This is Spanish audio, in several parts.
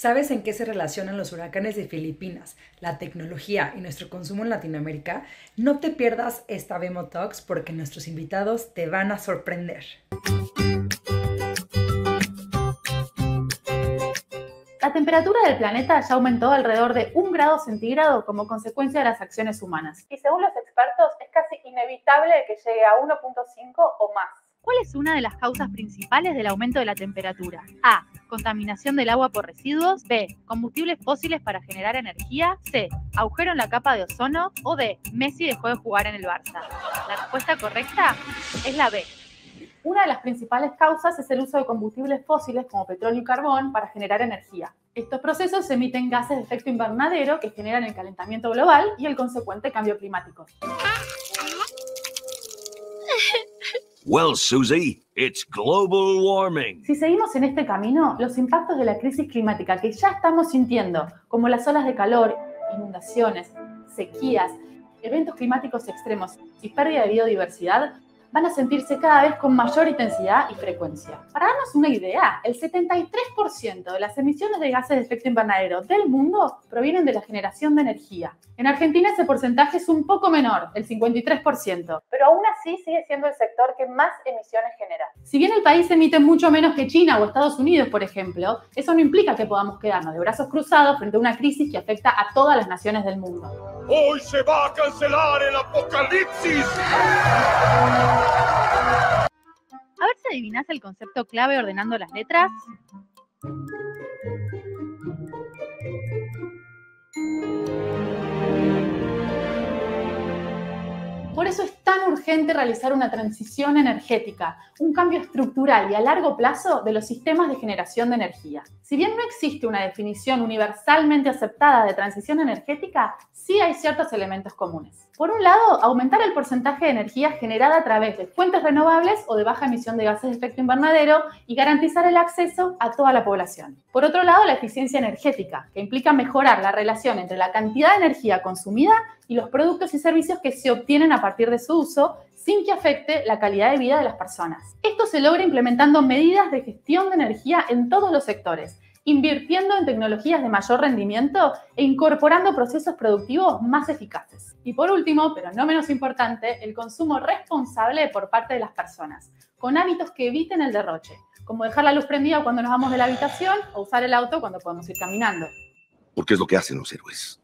¿Sabes en qué se relacionan los huracanes de Filipinas, la tecnología y nuestro consumo en Latinoamérica? No te pierdas esta Vemo Talks porque nuestros invitados te van a sorprender. La temperatura del planeta ya aumentó alrededor de 1 grado centígrado como consecuencia de las acciones humanas. Y según los expertos, es casi inevitable que llegue a 1.5 o más. ¿Cuál es una de las causas principales del aumento de la temperatura? A. Contaminación del agua por residuos. B. Combustibles fósiles para generar energía. C. Agujero en la capa de ozono. O D. Messi dejó de jugar en el Barça. La respuesta correcta es la B. Una de las principales causas es el uso de combustibles fósiles como petróleo y carbón para generar energía. Estos procesos emiten gases de efecto invernadero que generan el calentamiento global y el consecuente cambio climático. Well, Susie, it's global warming. Si seguimos en este camino, los impactos de la crisis climática que ya estamos sintiendo, como las olas de calor, inundaciones, sequías, eventos climáticos extremos y pérdida de biodiversidad, van a sentirse cada vez con mayor intensidad y frecuencia. Para darnos una idea, el 73% de las emisiones de gases de efecto invernadero del mundo provienen de la generación de energía. En Argentina ese porcentaje es un poco menor, el 53%, pero aún así sigue siendo el sector que más emisiones genera. Si bien el país emite mucho menos que China o Estados Unidos, por ejemplo, eso no implica que podamos quedarnos de brazos cruzados frente a una crisis que afecta a todas las naciones del mundo. ¡Hoy se va a cancelar el apocalipsis! A ver si adivinás el concepto clave ordenando las letras. Por eso es tan urgente realizar una transición energética, un cambio estructural y a largo plazo de los sistemas de generación de energía. Si bien no existe una definición universalmente aceptada de transición energética, sí hay ciertos elementos comunes. Por un lado, aumentar el porcentaje de energía generada a través de fuentes renovables o de baja emisión de gases de efecto invernadero y garantizar el acceso a toda la población. Por otro lado, la eficiencia energética, que implica mejorar la relación entre la cantidad de energía consumida y los productos y servicios que se obtienen a partir de su uso, sin que afecte la calidad de vida de las personas. Esto se logra implementando medidas de gestión de energía en todos los sectores, invirtiendo en tecnologías de mayor rendimiento e incorporando procesos productivos más eficaces. Y por último, pero no menos importante, el consumo responsable por parte de las personas, con hábitos que eviten el derroche, como dejar la luz prendida cuando nos vamos de la habitación o usar el auto cuando podemos ir caminando. Porque es lo que hacen los héroes.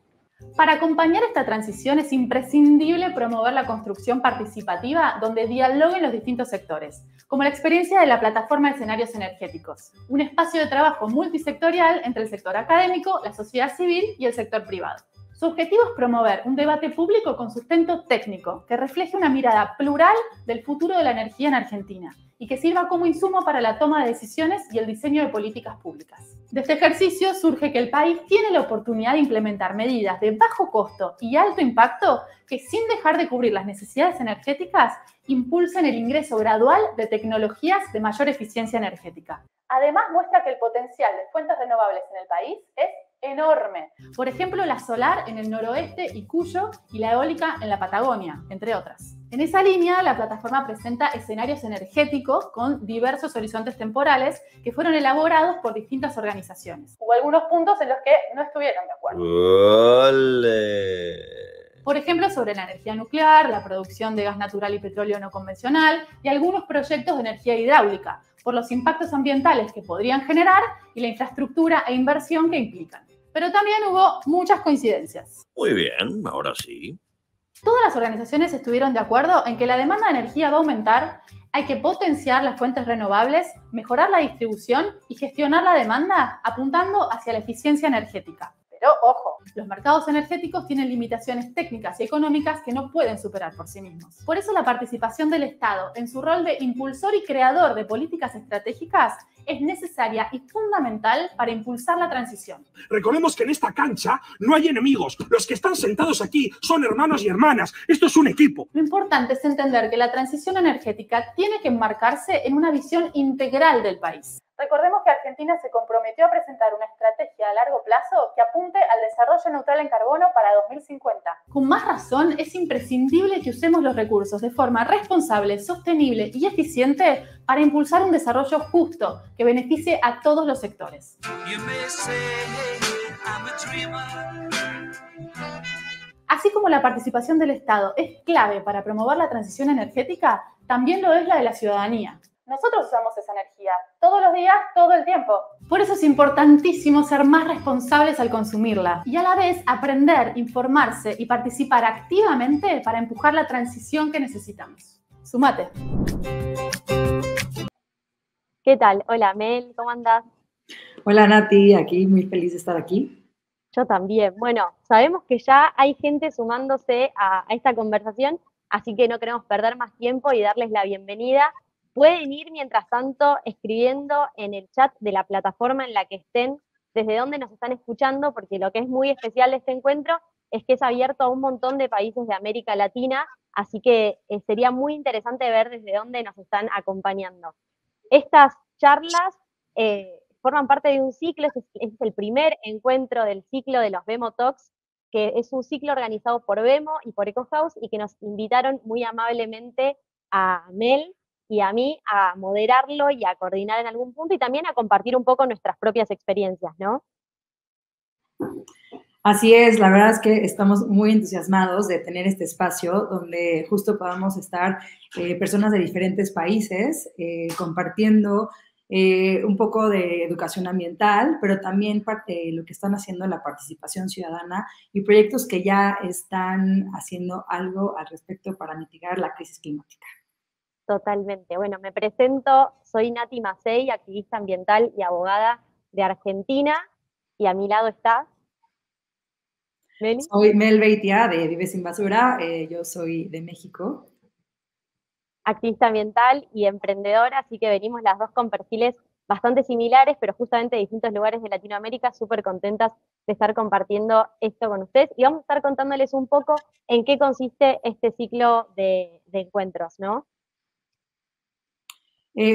Para acompañar esta transición es imprescindible promover la construcción participativa donde dialoguen los distintos sectores, como la experiencia de la plataforma de escenarios energéticos, un espacio de trabajo multisectorial entre el sector académico, la sociedad civil y el sector privado. Su objetivo es promover un debate público con sustento técnico que refleje una mirada plural del futuro de la energía en Argentina y que sirva como insumo para la toma de decisiones y el diseño de políticas públicas. De este ejercicio surge que el país tiene la oportunidad de implementar medidas de bajo costo y alto impacto que, sin dejar de cubrir las necesidades energéticas, impulsen el ingreso gradual de tecnologías de mayor eficiencia energética. Además, muestra que el potencial de fuentes renovables en el país es enorme. Por ejemplo, la solar en el noroeste y Cuyo y la eólica en la Patagonia, entre otras. En esa línea, la plataforma presenta escenarios energéticos con diversos horizontes temporales que fueron elaborados por distintas organizaciones. Hubo algunos puntos en los que no estuvieron de acuerdo. ¡Ole! Por ejemplo, sobre la energía nuclear, la producción de gas natural y petróleo no convencional y algunos proyectos de energía hidráulica, por los impactos ambientales que podrían generar y la infraestructura e inversión que implican. Pero también hubo muchas coincidencias. Muy bien, ahora sí. Todas las organizaciones estuvieron de acuerdo en que la demanda de energía va a aumentar, hay que potenciar las fuentes renovables, mejorar la distribución y gestionar la demanda apuntando hacia la eficiencia energética. Pero, ojo, los mercados energéticos tienen limitaciones técnicas y económicas que no pueden superar por sí mismos. Por eso la participación del Estado en su rol de impulsor y creador de políticas estratégicas es necesaria y fundamental para impulsar la transición. Recordemos que en esta cancha no hay enemigos. Los que están sentados aquí son hermanos y hermanas. Esto es un equipo. Lo importante es entender que la transición energética tiene que enmarcarse en una visión integral del país. Recordemos que Argentina se comprometió a presentar una estrategia a largo plazo que apunte al desarrollo neutral en carbono para 2050. Con más razón, es imprescindible que usemos los recursos de forma responsable, sostenible y eficiente para impulsar un desarrollo justo que beneficie a todos los sectores. Así como la participación del Estado es clave para promover la transición energética, también lo es la de la ciudadanía. Nosotros usamos esa energía todos los días, todo el tiempo. Por eso es importantísimo ser más responsables al consumirla y a la vez aprender, informarse y participar activamente para empujar la transición que necesitamos. Sumate. ¿Qué tal? Hola, Mel, ¿cómo andás? Hola Nati, aquí muy feliz de estar aquí. Yo también. Bueno, sabemos que ya hay gente sumándose a esta conversación, así que no queremos perder más tiempo y darles la bienvenida. Pueden ir, mientras tanto, escribiendo en el chat de la plataforma en la que estén, desde dónde nos están escuchando, porque lo que es muy especial de este encuentro es que es abierto a un montón de países de América Latina, así que sería muy interesante ver desde dónde nos están acompañando. Estas charlas forman parte de un ciclo, es el primer encuentro del ciclo de los Vemo Talks, que es un ciclo organizado por Vemo y por EcoHouse y que nos invitaron muy amablemente a Mel y a mí a moderarlo y a coordinar en algún punto y también a compartir un poco nuestras propias experiencias, ¿no? Así es, la verdad es que estamos muy entusiasmados de tener este espacio donde justo podamos estar personas de diferentes países compartiendo un poco de educación ambiental, pero también parte de lo que están haciendo la participación ciudadana y proyectos que ya están haciendo algo al respecto para mitigar la crisis climática. Totalmente. Bueno, me presento, soy Nati Macei, activista ambiental y abogada de Argentina, y a mi lado está Meli. Soy Mel Beitia de Vive Sin Basura, yo soy de México. Activista ambiental y emprendedora, así que venimos las dos con perfiles bastante similares, pero justamente de distintos lugares de Latinoamérica, súper contentas de estar compartiendo esto con ustedes. Y vamos a estar contándoles un poco en qué consiste este ciclo de encuentros, ¿no?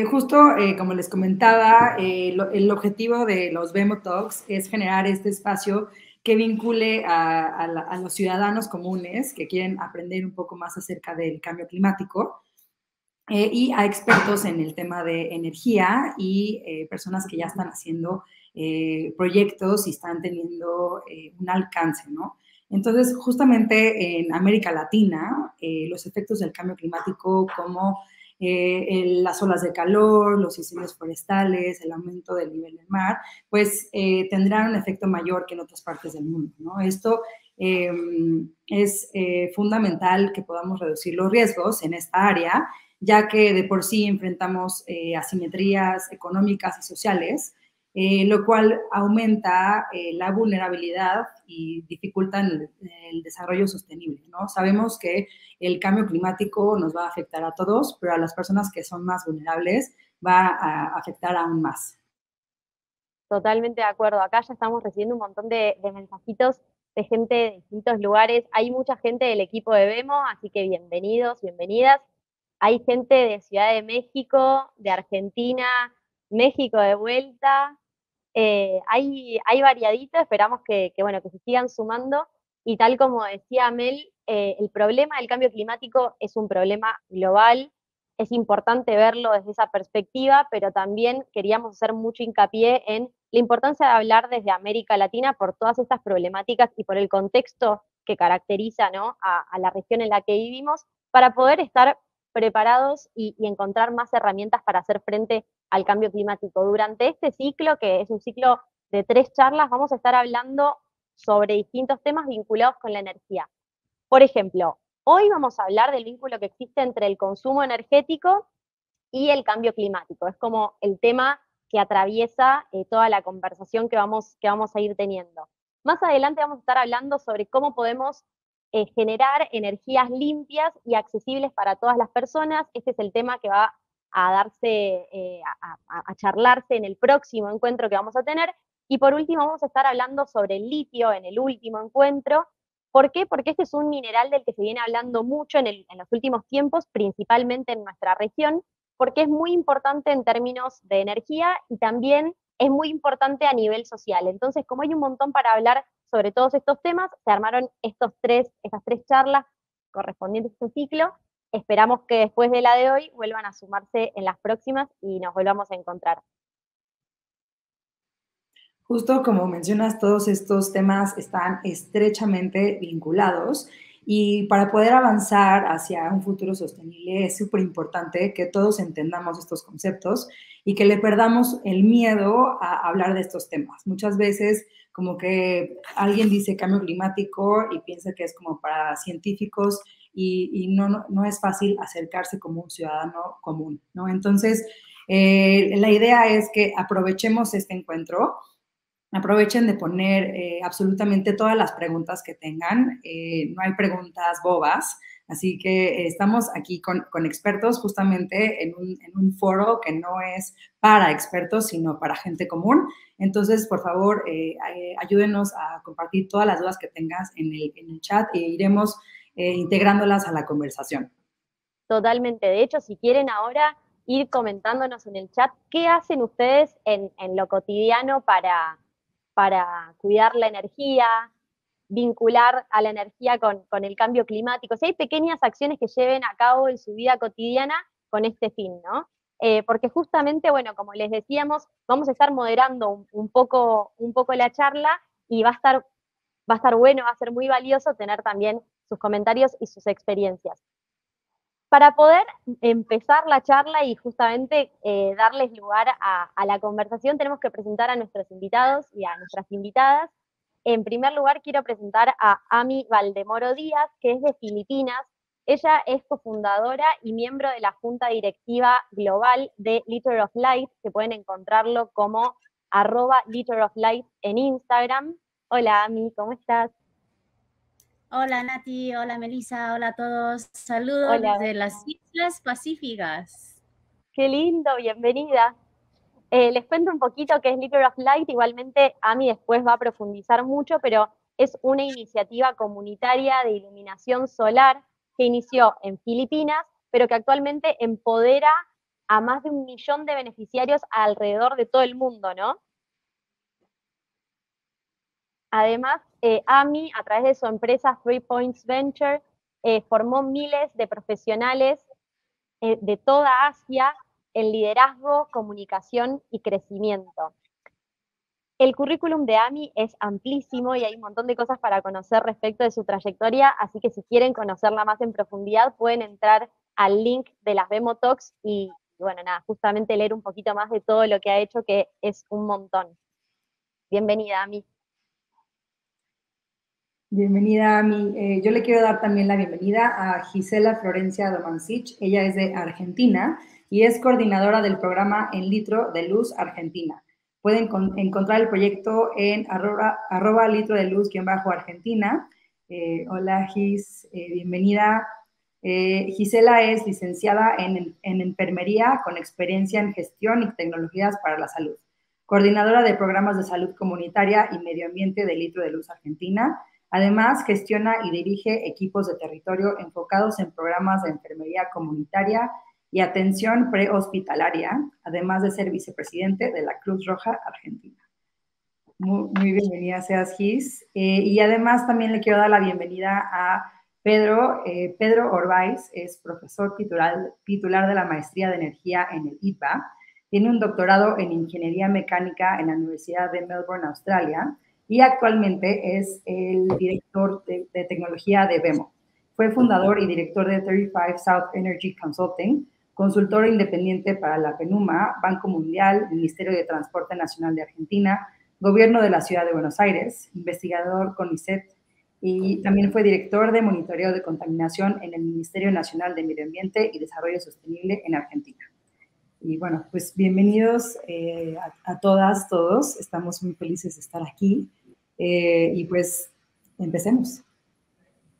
Justo como les comentaba, el objetivo de los Vemo Talks es generar este espacio que vincule a los ciudadanos comunes que quieren aprender un poco más acerca del cambio climático y a expertos en el tema de energía y personas que ya están haciendo proyectos y están teniendo un alcance, ¿no? Entonces, justamente en América Latina, los efectos del cambio climático como las olas de calor, los incendios forestales, el aumento del nivel del mar, pues tendrán un efecto mayor que en otras partes del mundo, ¿no? Esto es fundamental que podamos reducir los riesgos en esta área, ya que de por sí enfrentamos asimetrías económicas y sociales, lo cual aumenta la vulnerabilidad y dificulta el desarrollo sostenible, ¿no? Sabemos que el cambio climático nos va a afectar a todos, pero a las personas que son más vulnerables va a afectar aún más. Totalmente de acuerdo. Acá ya estamos recibiendo un montón de mensajitos de gente de distintos lugares. Hay mucha gente del equipo de Vemo, así que bienvenidos, bienvenidas. Hay gente de Ciudad de México, de Argentina, México de vuelta. Hay variadito, esperamos que se sigan sumando. Y tal como decía Mel, el problema del cambio climático es un problema global. Es importante verlo desde esa perspectiva, pero también queríamos hacer mucho hincapié en la importancia de hablar desde América Latina por todas estas problemáticas y por el contexto que caracteriza, ¿no?, a la región en la que vivimos, para poder estar preparados y encontrar más herramientas para hacer frente al cambio climático. Durante este ciclo, que es un ciclo de 3 charlas, vamos a estar hablando sobre distintos temas vinculados con la energía. Por ejemplo, hoy vamos a hablar del vínculo que existe entre el consumo energético y el cambio climático. Es como el tema que atraviesa toda la conversación que vamos a ir teniendo. Más adelante vamos a estar hablando sobre cómo podemos generar energías limpias y accesibles para todas las personas. Este es el tema que va a darse, a charlarse en el próximo encuentro que vamos a tener. Y por último vamos a estar hablando sobre el litio en el último encuentro. ¿Por qué? Porque este es un mineral del que se viene hablando mucho en los últimos tiempos, principalmente en nuestra región, porque es muy importante en términos de energía y también es muy importante a nivel social. Entonces, como hay un montón para hablar sobre todos estos temas, se armaron estas tres charlas correspondientes a este ciclo. Esperamos que después de la de hoy vuelvan a sumarse en las próximas y nos volvamos a encontrar. Justo como mencionas, todos estos temas están estrechamente vinculados y para poder avanzar hacia un futuro sostenible es súper importante que todos entendamos estos conceptos y que le perdamos el miedo a hablar de estos temas. Muchas veces como que alguien dice cambio climático y piensa que es como para científicos y no es fácil acercarse como un ciudadano común, ¿no? Entonces, la idea es que aprovechemos este encuentro. Aprovechen de poner absolutamente todas las preguntas que tengan. No hay preguntas bobas, así que estamos aquí con expertos justamente en un foro que no es para expertos, sino para gente común. Entonces, por favor, ayúdenos a compartir todas las dudas que tengas en el chat e iremos integrándolas a la conversación. Totalmente. De hecho, si quieren ahora ir comentándonos en el chat, ¿qué hacen ustedes en lo cotidiano para cuidar la energía, vincular a la energía con el cambio climático? Si hay pequeñas acciones que lleven a cabo en su vida cotidiana con este fin, ¿no? Porque justamente, bueno, como les decíamos, vamos a estar moderando un poco la charla y va a estar bueno, va a ser muy valioso tener también sus comentarios y sus experiencias. Para poder empezar la charla y justamente darles lugar a la conversación, tenemos que presentar a nuestros invitados y a nuestras invitadas. En primer lugar, quiero presentar a Ami Valdemoro Díaz, que es de Filipinas. Ella es cofundadora y miembro de la Junta Directiva Global de Liter of Light, que pueden encontrarlo como @literoflight en Instagram. Hola, Ami, ¿cómo estás? Hola Nati, hola Melissa, hola a todos. Saludos Hola. desde las Islas Pacíficas. Qué lindo, bienvenida. Les cuento un poquito qué es Liter of Light. Igualmente, Ami después va a profundizar mucho, pero es una iniciativa comunitaria de iluminación solar que inició en Filipinas, pero que actualmente empodera a más de 1 millón de beneficiarios alrededor de todo el mundo, ¿no? Además, Ami, a través de su empresa 3 Points Venture, formó miles de profesionales de toda Asia en liderazgo, comunicación y crecimiento. El currículum de Ami es amplísimo y hay un montón de cosas para conocer respecto de su trayectoria, así que si quieren conocerla más en profundidad, pueden entrar al link de las Demo Talks y, bueno, nada, justamente leer un poquito más de todo lo que ha hecho, que es un montón. Bienvenida, Ami. Bienvenida, Ami. Yo le quiero dar también la bienvenida a Gisela Florencia Domancic. Ella es de Argentina y es coordinadora del programa En Litro de Luz Argentina. Pueden encontrar el proyecto en @litro-de-luz_Argentina. Hola, Gis, bienvenida. Gisela es licenciada en enfermería con experiencia en gestión y tecnologías para la salud. Coordinadora de programas de salud comunitaria y medio ambiente de Litro de Luz Argentina. Además, gestiona y dirige equipos de territorio enfocados en programas de enfermería comunitaria y atención prehospitalaria, además de ser vicepresidente de la Cruz Roja Argentina. Muy bienvenida seas, Gis. Y además también le quiero dar la bienvenida a Pedro. Pedro Orbaiz es profesor titular de la Maestría de Energía en el ITBA. Tiene un doctorado en Ingeniería Mecánica en la Universidad de Melbourne, Australia, y actualmente es el director de tecnología de Vemo. Fue fundador y director de 35 South Energy Consulting, consultor independiente para la PNUMA, Banco Mundial, Ministerio de Transporte Nacional de Argentina, Gobierno de la Ciudad de Buenos Aires, investigador con CONICET, y también fue director de monitoreo de contaminación en el Ministerio Nacional de Medio Ambiente y Desarrollo Sostenible en Argentina. Y bueno, pues bienvenidos a todas, todos. Estamos muy felices de estar aquí. Y pues empecemos.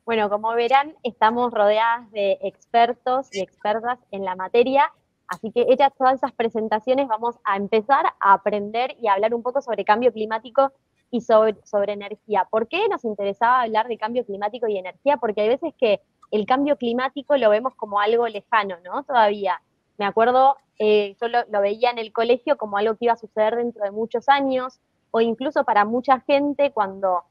Bueno, como verán, estamos rodeadas de expertos y expertas en la materia, así que hechas todas esas presentaciones, vamos a empezar a aprender y a hablar un poco sobre cambio climático y sobre energía. ¿Por qué nos interesaba hablar de cambio climático y energía? Porque hay veces que el cambio climático lo vemos como algo lejano, ¿no? Todavía. Me acuerdo, yo lo veía en el colegio como algo que iba a suceder dentro de muchos años, o incluso para mucha gente cuando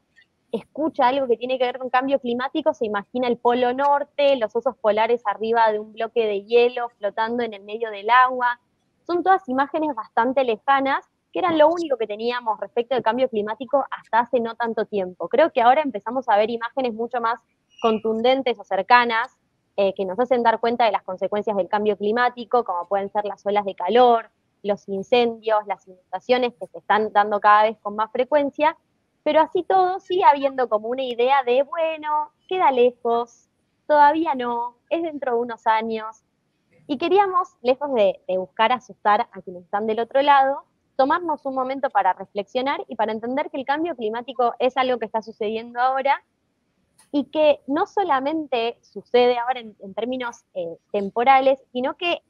escucha algo que tiene que ver con cambio climático, se imagina el Polo Norte, los osos polares arriba de un bloque de hielo flotando en el medio del agua. Son todas imágenes bastante lejanas, que eran lo único que teníamos respecto del cambio climático hasta hace no tanto tiempo. Creo que ahora empezamos a ver imágenes mucho más contundentes o cercanas, que nos hacen dar cuenta de las consecuencias del cambio climático, como pueden ser las olas de calor, los incendios, las inundaciones que se están dando cada vez con más frecuencia, pero así todo sigue habiendo como una idea de, bueno, queda lejos, todavía no, es dentro de unos años. Y queríamos, lejos de buscar asustar a quienes están del otro lado, tomarnos un momento para reflexionar y para entender que el cambio climático es algo que está sucediendo ahora y que no solamente sucede ahora en términos temporales, sino que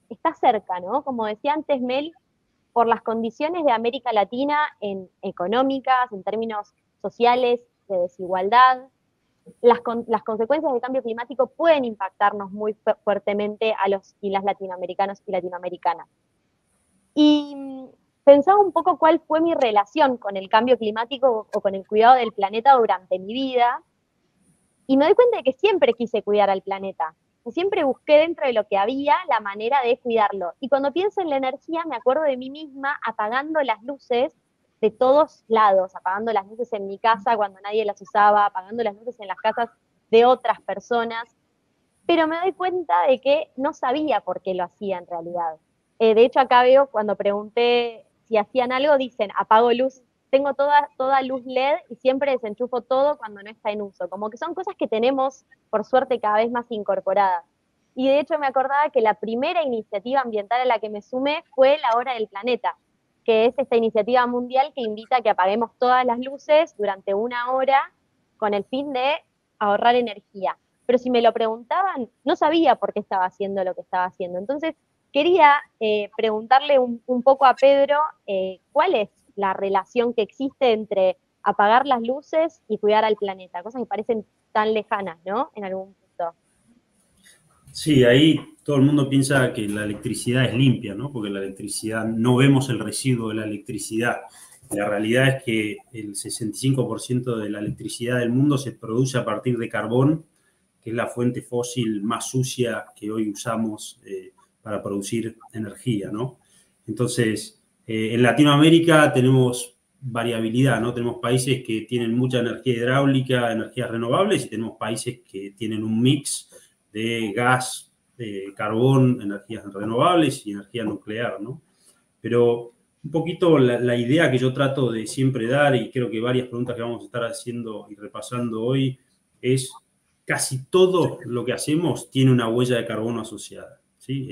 está cerca, ¿no? Como decía antes Mel, por las condiciones de América Latina en económicas, en términos sociales, de desigualdad, las consecuencias del cambio climático pueden impactarnos muy fuertemente a los y las latinoamericanos y latinoamericanas. Y pensaba un poco cuál fue mi relación con el cambio climático o con el cuidado del planeta durante mi vida, y me doy cuenta de que siempre quise cuidar al planeta. Siempre busqué dentro de lo que había la manera de cuidarlo. Y cuando pienso en la energía, me acuerdo de mí misma apagando las luces de todos lados, apagando las luces en mi casa cuando nadie las usaba, apagando las luces en las casas de otras personas. Pero me doy cuenta de que no sabía por qué lo hacía en realidad. De hecho, acá veo, cuando pregunté si hacían algo, dicen, apago luz. Tengo toda luz LED y siempre desenchufo todo cuando no está en uso. Como que son cosas que tenemos, por suerte, cada vez más incorporadas. Y de hecho me acordaba que la primera iniciativa ambiental a la que me sumé fue la Hora del Planeta, que es esta iniciativa mundial que invita a que apaguemos todas las luces durante 1 hora con el fin de ahorrar energía. Pero si me lo preguntaban, no sabía por qué estaba haciendo lo que estaba haciendo. Entonces, quería preguntarle un poco a Pedro cuál es la relación que existe entre apagar las luces y cuidar al planeta, cosas que parecen tan lejanas, ¿no? En algún punto. Sí, ahí todo el mundo piensa que la electricidad es limpia, ¿no? Porque la electricidad, no vemos el residuo de la electricidad. La realidad es que el 65% de la electricidad del mundo se produce a partir de carbón, que es la fuente fósil más sucia que hoy usamos para producir energía, ¿no? Entonces, en Latinoamérica tenemos variabilidad, ¿no? Tenemos países que tienen mucha energía hidráulica, energías renovables, y tenemos países que tienen un mix de gas, carbón, energías renovables y energía nuclear, ¿no? Pero un poquito la idea que yo trato de siempre dar, y creo que varias preguntas que vamos a estar haciendo y repasando hoy, es casi todo lo que hacemos tiene una huella de carbono asociada, ¿sí?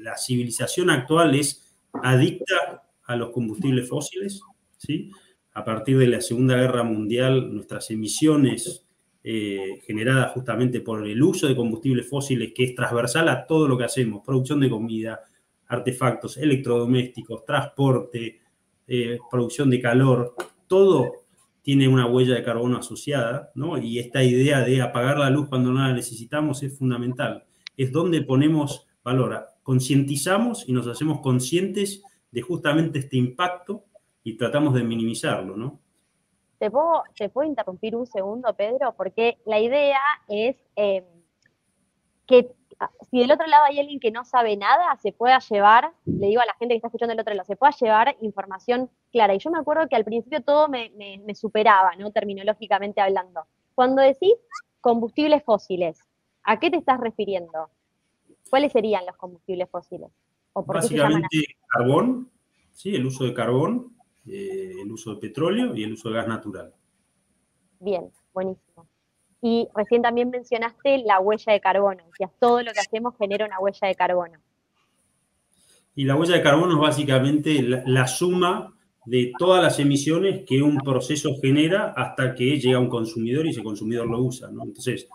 La civilización actual es adicta a los combustibles fósiles, ¿sí? A partir de la Segunda Guerra Mundial, nuestras emisiones generadas justamente por el uso de combustibles fósiles, que es transversal a todo lo que hacemos, producción de comida, artefactos, electrodomésticos, transporte, producción de calor, todo tiene una huella de carbono asociada, ¿no? Y esta idea de apagar la luz cuando no la necesitamos es fundamental. Es donde ponemos valor. Concientizamos y nos hacemos conscientes de justamente este impacto y tratamos de minimizarlo, ¿no? ¿Te puedo interrumpir un segundo, Pedro? Porque la idea es que si del otro lado hay alguien que no sabe nada, se pueda llevar, le digo a la gente que está escuchando del otro lado, se pueda llevar información clara. Y yo me acuerdo que al principio todo me superaba, ¿no? Terminológicamente hablando. Cuando decís combustibles fósiles, ¿a qué te estás refiriendo? ¿Cuáles serían los combustibles fósiles? ¿O por qué se llaman así? Básicamente carbón, ¿sí? El uso de carbón, el uso de petróleo y el uso de gas natural. Bien, buenísimo. Y recién también mencionaste la huella de carbono. Decías, todo lo que hacemos genera una huella de carbono. Y la huella de carbono es básicamente la suma de todas las emisiones que un proceso genera hasta que llega a un consumidor y ese consumidor lo usa, ¿no? Entonces,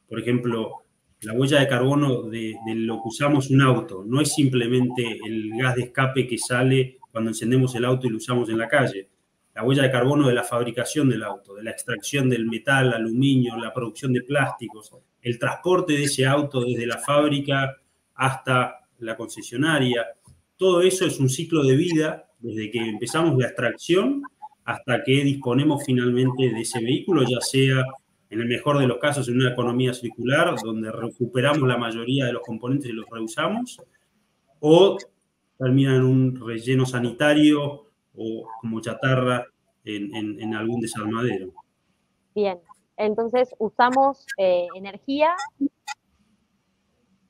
por ejemplo, la huella de carbono de lo que usamos un auto no es simplemente el gas de escape que sale cuando encendemos el auto y lo usamos en la calle. La huella de carbono de la fabricación del auto, de la extracción del metal, aluminio, la producción de plásticos, el transporte de ese auto desde la fábrica hasta la concesionaria, todo eso es un ciclo de vida desde que empezamos la extracción hasta que disponemos finalmente de ese vehículo, ya sea en el mejor de los casos en una economía circular, donde recuperamos la mayoría de los componentes y los reusamos, o termina en un relleno sanitario o como chatarra en algún desarmadero. Bien, entonces usamos energía,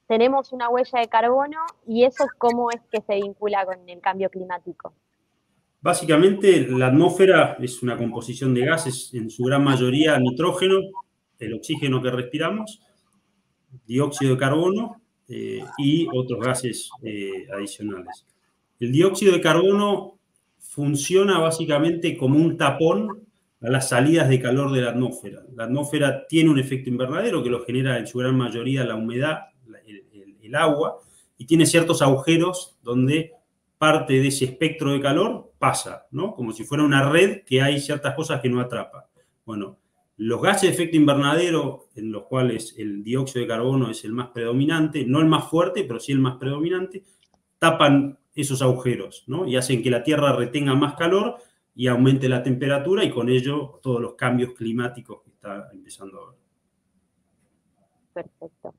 tenemos una huella de carbono, y eso ¿cómo es que se vincula con el cambio climático? Básicamente, la atmósfera es una composición de gases, en su gran mayoría nitrógeno, el oxígeno que respiramos, dióxido de carbono y otros gases adicionales. El dióxido de carbono funciona básicamente como un tapón a las salidas de calor de la atmósfera. La atmósfera tiene un efecto invernadero que lo genera en su gran mayoría la humedad, el agua, y tiene ciertos agujeros donde parte de ese espectro de calor pasa, ¿no? Como si fuera una red que hay ciertas cosas que no atrapa. Bueno, los gases de efecto invernadero, en los cuales el dióxido de carbono es el más predominante, no el más fuerte, pero sí el más predominante, tapan esos agujeros, ¿no? Y hacen que la Tierra retenga más calor y aumente la temperatura, y con ello todos los cambios climáticos que está empezando a ver. Perfecto.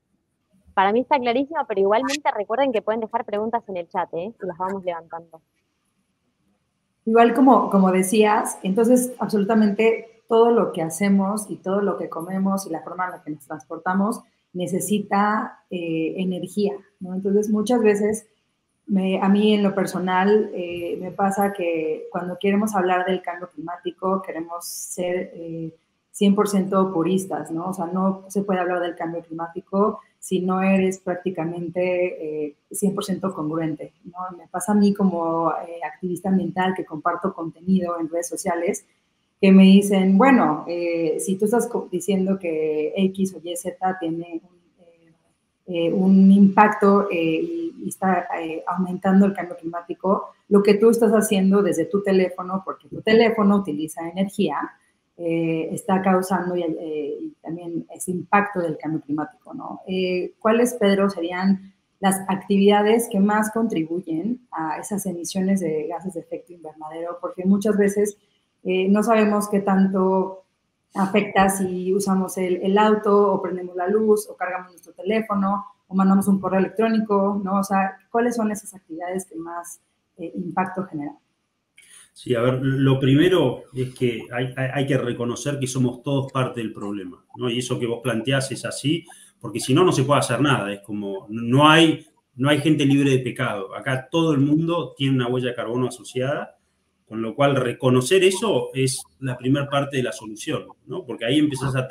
Para mí está clarísimo, pero igualmente recuerden que pueden dejar preguntas en el chat, y las vamos levantando. Igual como decías, entonces absolutamente todo lo que hacemos y todo lo que comemos y la forma en la que nos transportamos necesita energía, ¿no? Entonces muchas veces a mí en lo personal me pasa que cuando queremos hablar del cambio climático queremos ser 100% puristas, ¿no? O sea, no se puede hablar del cambio climático si no eres prácticamente 100% congruente, ¿no? Me pasa a mí como activista ambiental que comparto contenido en redes sociales que me dicen, bueno, si tú estás diciendo que X o Y, Z tiene un impacto y está aumentando el cambio climático, lo que tú estás haciendo desde tu teléfono, porque tu teléfono utiliza energía, está causando y también ese impacto del cambio climático, ¿no? ¿Cuáles, Pedro, serían las actividades que más contribuyen a esas emisiones de gases de efecto invernadero? Porque muchas veces no sabemos qué tanto afecta si usamos el auto o prendemos la luz o cargamos nuestro teléfono o mandamos un correo electrónico, ¿no? O sea, ¿cuáles son esas actividades que más impacto generan? Sí, a ver, lo primero es que hay que reconocer que somos todos parte del problema, ¿no? Y eso que vos planteás es así, porque si no, no se puede hacer nada. Es como, no hay gente libre de pecado. Acá todo el mundo tiene una huella de carbono asociada, con lo cual reconocer eso es la primera parte de la solución, ¿no? Porque ahí empezás a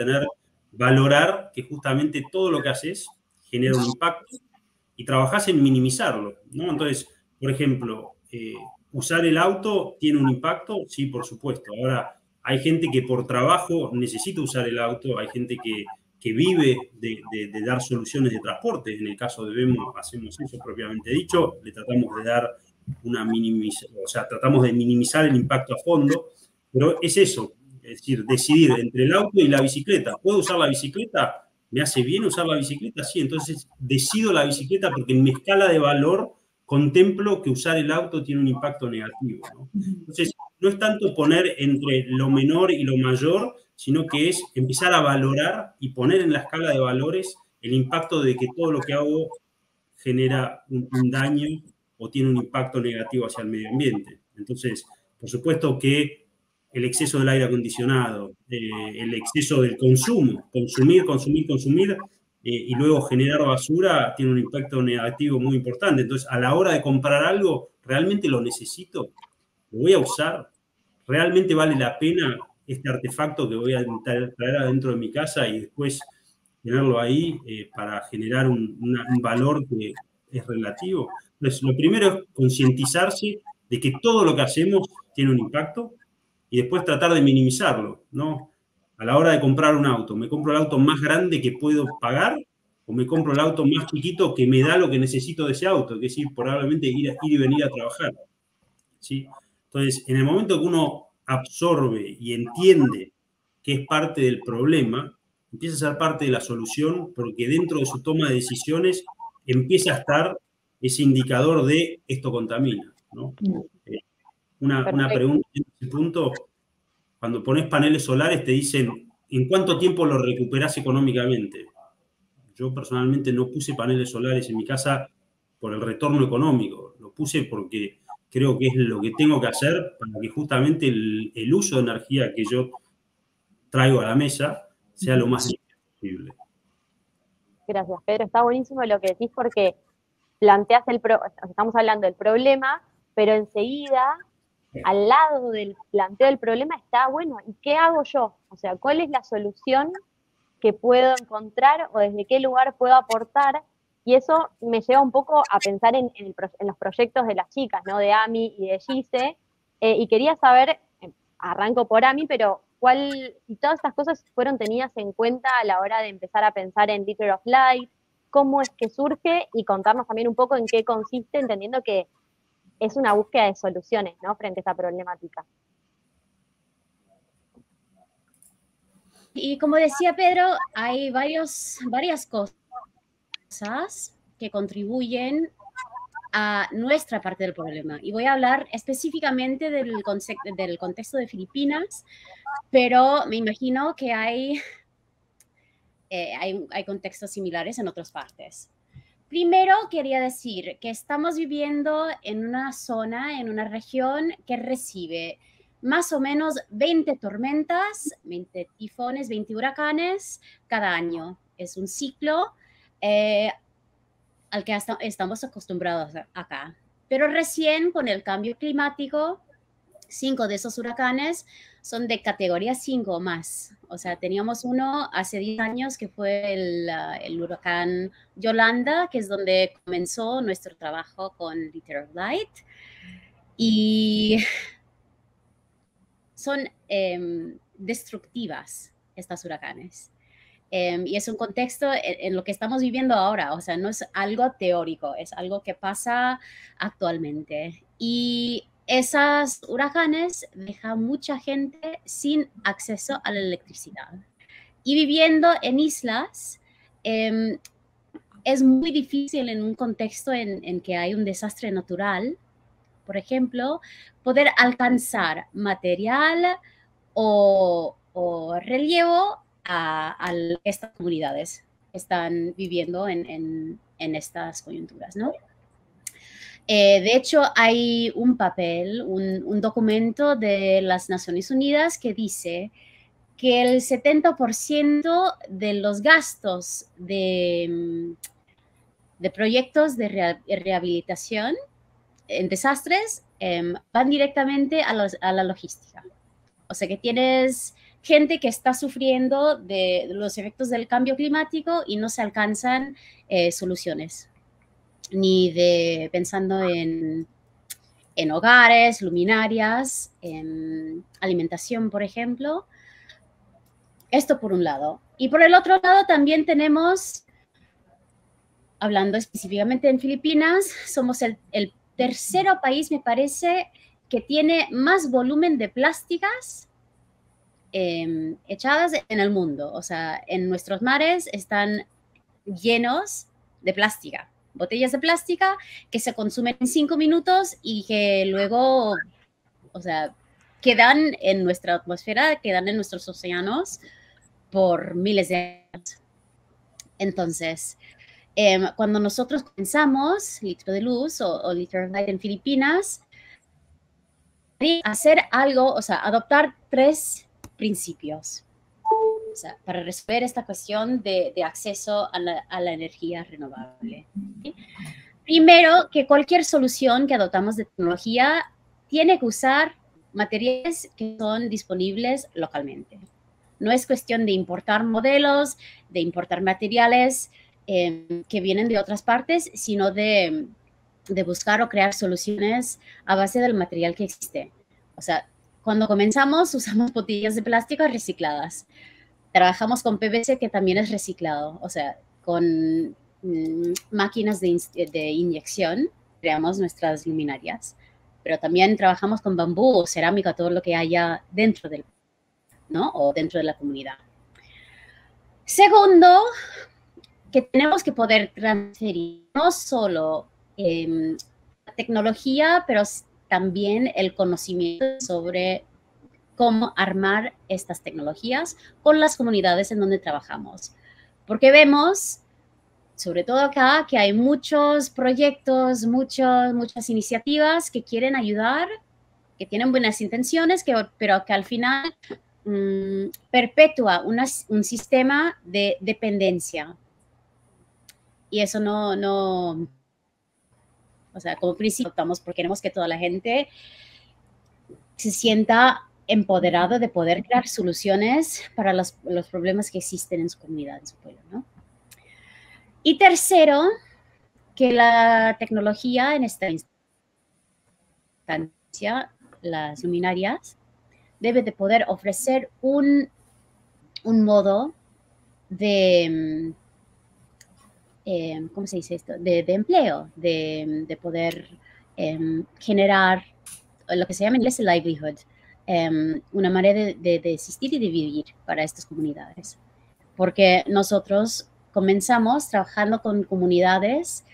valorar que justamente todo lo que haces genera un impacto y trabajás en minimizarlo, ¿no? Entonces, por ejemplo, ¿usar el auto tiene un impacto? Sí, por supuesto. Ahora, hay gente que por trabajo necesita usar el auto, hay gente que vive de dar soluciones de transporte. En el caso de Vemo hacemos eso propiamente dicho, le tratamos de dar tratamos de minimizar el impacto a fondo, pero es eso, es decir, decidir entre el auto y la bicicleta. ¿Puedo usar la bicicleta? ¿Me hace bien usar la bicicleta? Sí, entonces decido la bicicleta porque en mi escala de valor contemplo que usar el auto tiene un impacto negativo, ¿no? Entonces, no es tanto poner entre lo menor y lo mayor, sino que es empezar a valorar y poner en la escala de valores el impacto de que todo lo que hago genera un daño o tiene un impacto negativo hacia el medio ambiente. Entonces, por supuesto que el exceso del aire acondicionado, el exceso del consumo, consumir, y luego generar basura, tiene un impacto negativo muy importante. Entonces, a la hora de comprar algo, ¿realmente lo necesito? ¿Lo voy a usar? ¿Realmente vale la pena este artefacto que voy a traer adentro de mi casa y después tenerlo ahí para generar un valor que es relativo? Entonces, lo primero es concientizarse de que todo lo que hacemos tiene un impacto y después tratar de minimizarlo, ¿no? A la hora de comprar un auto, ¿me compro el auto más grande que puedo pagar o me compro el auto más chiquito que me da lo que necesito de ese auto? Que es decir, probablemente ir y venir a trabajar, ¿sí? Entonces, en el momento que uno absorbe y entiende que es parte del problema, empieza a ser parte de la solución, porque dentro de su toma de decisiones empieza a estar ese indicador de esto contamina, ¿no? Una pregunta en ese punto, cuando pones paneles solares te dicen, ¿en cuánto tiempo lo recuperás económicamente? Yo personalmente no puse paneles solares en mi casa por el retorno económico, lo puse porque creo que es lo que tengo que hacer para que justamente el uso de energía que yo traigo a la mesa sea lo más limpio posible. Gracias, Pedro. Está buenísimo lo que decís porque planteas estamos hablando del problema, pero enseguida, al lado del planteo del problema está, bueno, ¿y qué hago yo? O sea, ¿cuál es la solución que puedo encontrar o desde qué lugar puedo aportar? Y eso me lleva un poco a pensar en los proyectos de las chicas, ¿no? De Ami y de Gise. Y quería saber, arranco por Ami, pero si todas estas cosas fueron tenidas en cuenta a la hora de empezar a pensar en Liter of Light, cómo es que surge y contarnos también un poco en qué consiste, entendiendo que es una búsqueda de soluciones, ¿no? Frente a esta problemática. Y como decía Pedro, hay varias cosas que contribuyen a nuestra parte del problema. Y voy a hablar específicamente del contexto de Filipinas, pero me imagino que hay contextos similares en otras partes. Primero, quería decir que estamos viviendo en una zona, en una región que recibe más o menos 20 tormentas, 20 tifones, 20 huracanes cada año. Es un ciclo al que estamos acostumbrados acá. Pero recién con el cambio climático, 5 de esos huracanes son de categoría 5 o más. O sea, teníamos uno hace 10 años que fue el huracán Yolanda, que es donde comenzó nuestro trabajo con Liter of Light. Y son destructivas estas huracanes. Y es un contexto en lo que estamos viviendo ahora. O sea, no es algo teórico, es algo que pasa actualmente. Y esos huracanes dejan mucha gente sin acceso a la electricidad. Y viviendo en islas, es muy difícil en un contexto en que hay un desastre natural, por ejemplo, poder alcanzar material o relevo a estas comunidades que están viviendo en estas coyunturas, ¿no? De hecho, hay un papel, un documento de las Naciones Unidas que dice que el 70% de los gastos de proyectos de rehabilitación en desastres van directamente a la logística. O sea que tienes gente que está sufriendo de los efectos del cambio climático y no se alcanzan soluciones. Ni pensando en hogares, luminarias, en alimentación, por ejemplo. Esto por un lado. Y por el otro lado también tenemos, hablando específicamente en Filipinas, somos el tercer país, me parece, que tiene más volumen de plásticas echadas en el mundo. O sea, en nuestros mares están llenos de plástica. Botellas de plástica que se consumen en 5 minutos y que luego, o sea, quedan en nuestra atmósfera, quedan en nuestros océanos por miles de años. Entonces, cuando nosotros pensamos Litro de Luz o Liter of Light en Filipinas, hacer algo, o sea, adoptar 3 principios. O sea, para resolver esta cuestión de acceso a la energía renovable. ¿Sí? Primero, que cualquier solución que adoptamos de tecnología tiene que usar materiales que son disponibles localmente. No es cuestión de importar modelos, de importar materiales que vienen de otras partes, sino de buscar o crear soluciones a base del material que existe. O sea, cuando comenzamos usamos botellas de plástico recicladas. Trabajamos con PVC que también es reciclado, o sea, con máquinas de inyección creamos nuestras luminarias, pero también trabajamos con bambú o cerámica, todo lo que haya dentro del, ¿no? O dentro de la comunidad. Segundo, que tenemos que poder transferir no solo la tecnología, pero también el conocimiento sobre cómo armar estas tecnologías con las comunidades en donde trabajamos. Porque vemos, sobre todo acá, que hay muchos proyectos, muchas iniciativas que quieren ayudar, que tienen buenas intenciones, pero que al final perpetúa un sistema de dependencia. Y eso no, o sea, como principio optamos porque queremos que toda la gente se sienta empoderada de poder crear soluciones para los problemas que existen en su comunidad, en su pueblo, ¿no? Y tercero, que la tecnología en esta instancia, las luminarias, debe de poder ofrecer un modo de, ¿cómo se dice esto? De empleo, de poder generar lo que se llama en inglés el livelihood, una manera de existir y de vivir para estas comunidades. Porque nosotros comenzamos trabajando con comunidades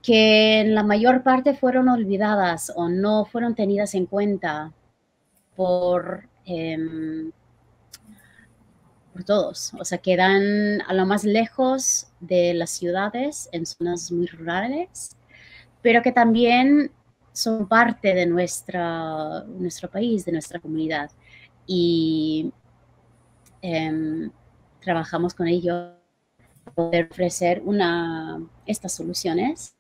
que en la mayor parte fueron olvidadas o no fueron tenidas en cuenta por todos. O sea, quedan a lo más lejos de las ciudades, en zonas muy rurales, pero que también son parte de nuestro país, de nuestra comunidad. Y trabajamos con ellos para poder ofrecer estas soluciones,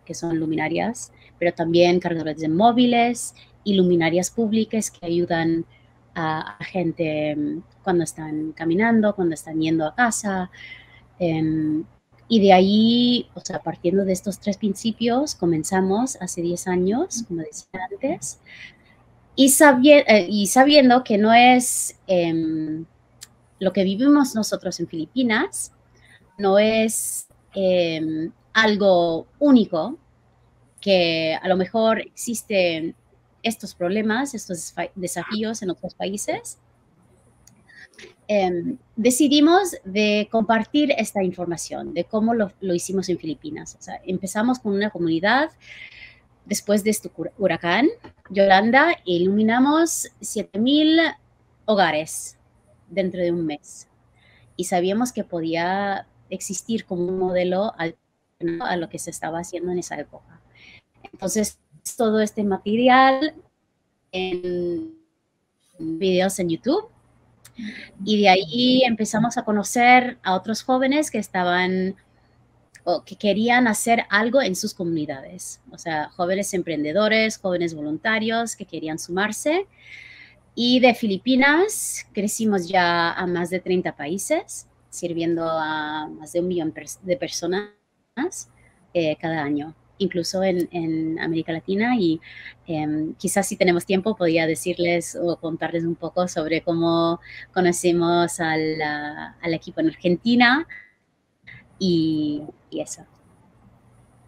que son luminarias, pero también cargadores de móviles y luminarias públicas que ayudan a gente cuando están caminando, cuando están yendo a casa. Y de ahí, o sea, partiendo de estos tres principios, comenzamos hace 10 años, como decía antes, y sabiendo que no es lo que vivimos nosotros en Filipinas, no es algo único, que a lo mejor existen estos problemas, estos desafíos en otros países. Decidimos de compartir esta información de cómo lo hicimos en Filipinas. O sea, empezamos con una comunidad después de este huracán, Yolanda, e iluminamos 7,000 hogares dentro de un mes. Y sabíamos que podía existir como un modelo a lo que se estaba haciendo en esa época. Entonces, todo este material en videos en YouTube. Y de ahí empezamos a conocer a otros jóvenes que estaban o que querían hacer algo en sus comunidades. O sea, jóvenes emprendedores, jóvenes voluntarios que querían sumarse. Y de Filipinas crecimos ya a más de 30 países, sirviendo a más de 1 millón de personas cada año, incluso en América Latina. Y quizás si tenemos tiempo podría decirles o contarles un poco sobre cómo conocimos al equipo en Argentina y eso.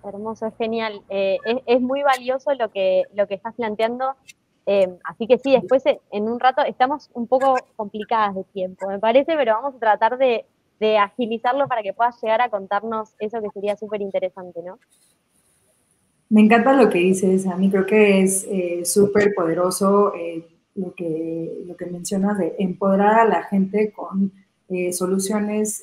Hermoso, es genial. Es muy valioso lo que estás planteando. Así que sí, después en un rato estamos un poco complicadas de tiempo, me parece, pero vamos a tratar de agilizarlo para que puedas llegar a contarnos eso que sería súper interesante, ¿no? Me encanta lo que dices, a mí creo que es súper poderoso lo que mencionas de empoderar a la gente con soluciones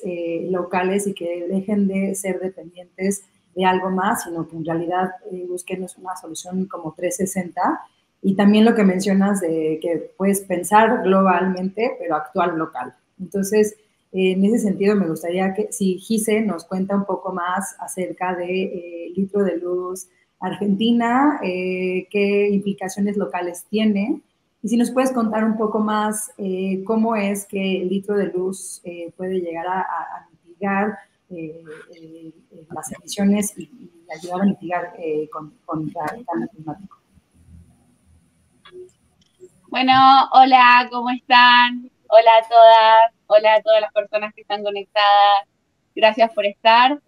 locales y que dejen de ser dependientes de algo más, sino que en realidad busquen una solución como 360. Y también lo que mencionas de que puedes pensar globalmente, pero actuar local. Entonces, en ese sentido, me gustaría que si Gise nos cuenta un poco más acerca de Litro de Luz Argentina, qué implicaciones locales tiene, y si nos puedes contar un poco más cómo es que el Litro de Luz puede llegar a mitigar las emisiones y ayudar a mitigar contra el cambio climático. Bueno, hola, ¿cómo están? Hola a todas las personas que están conectadas. Gracias por estar.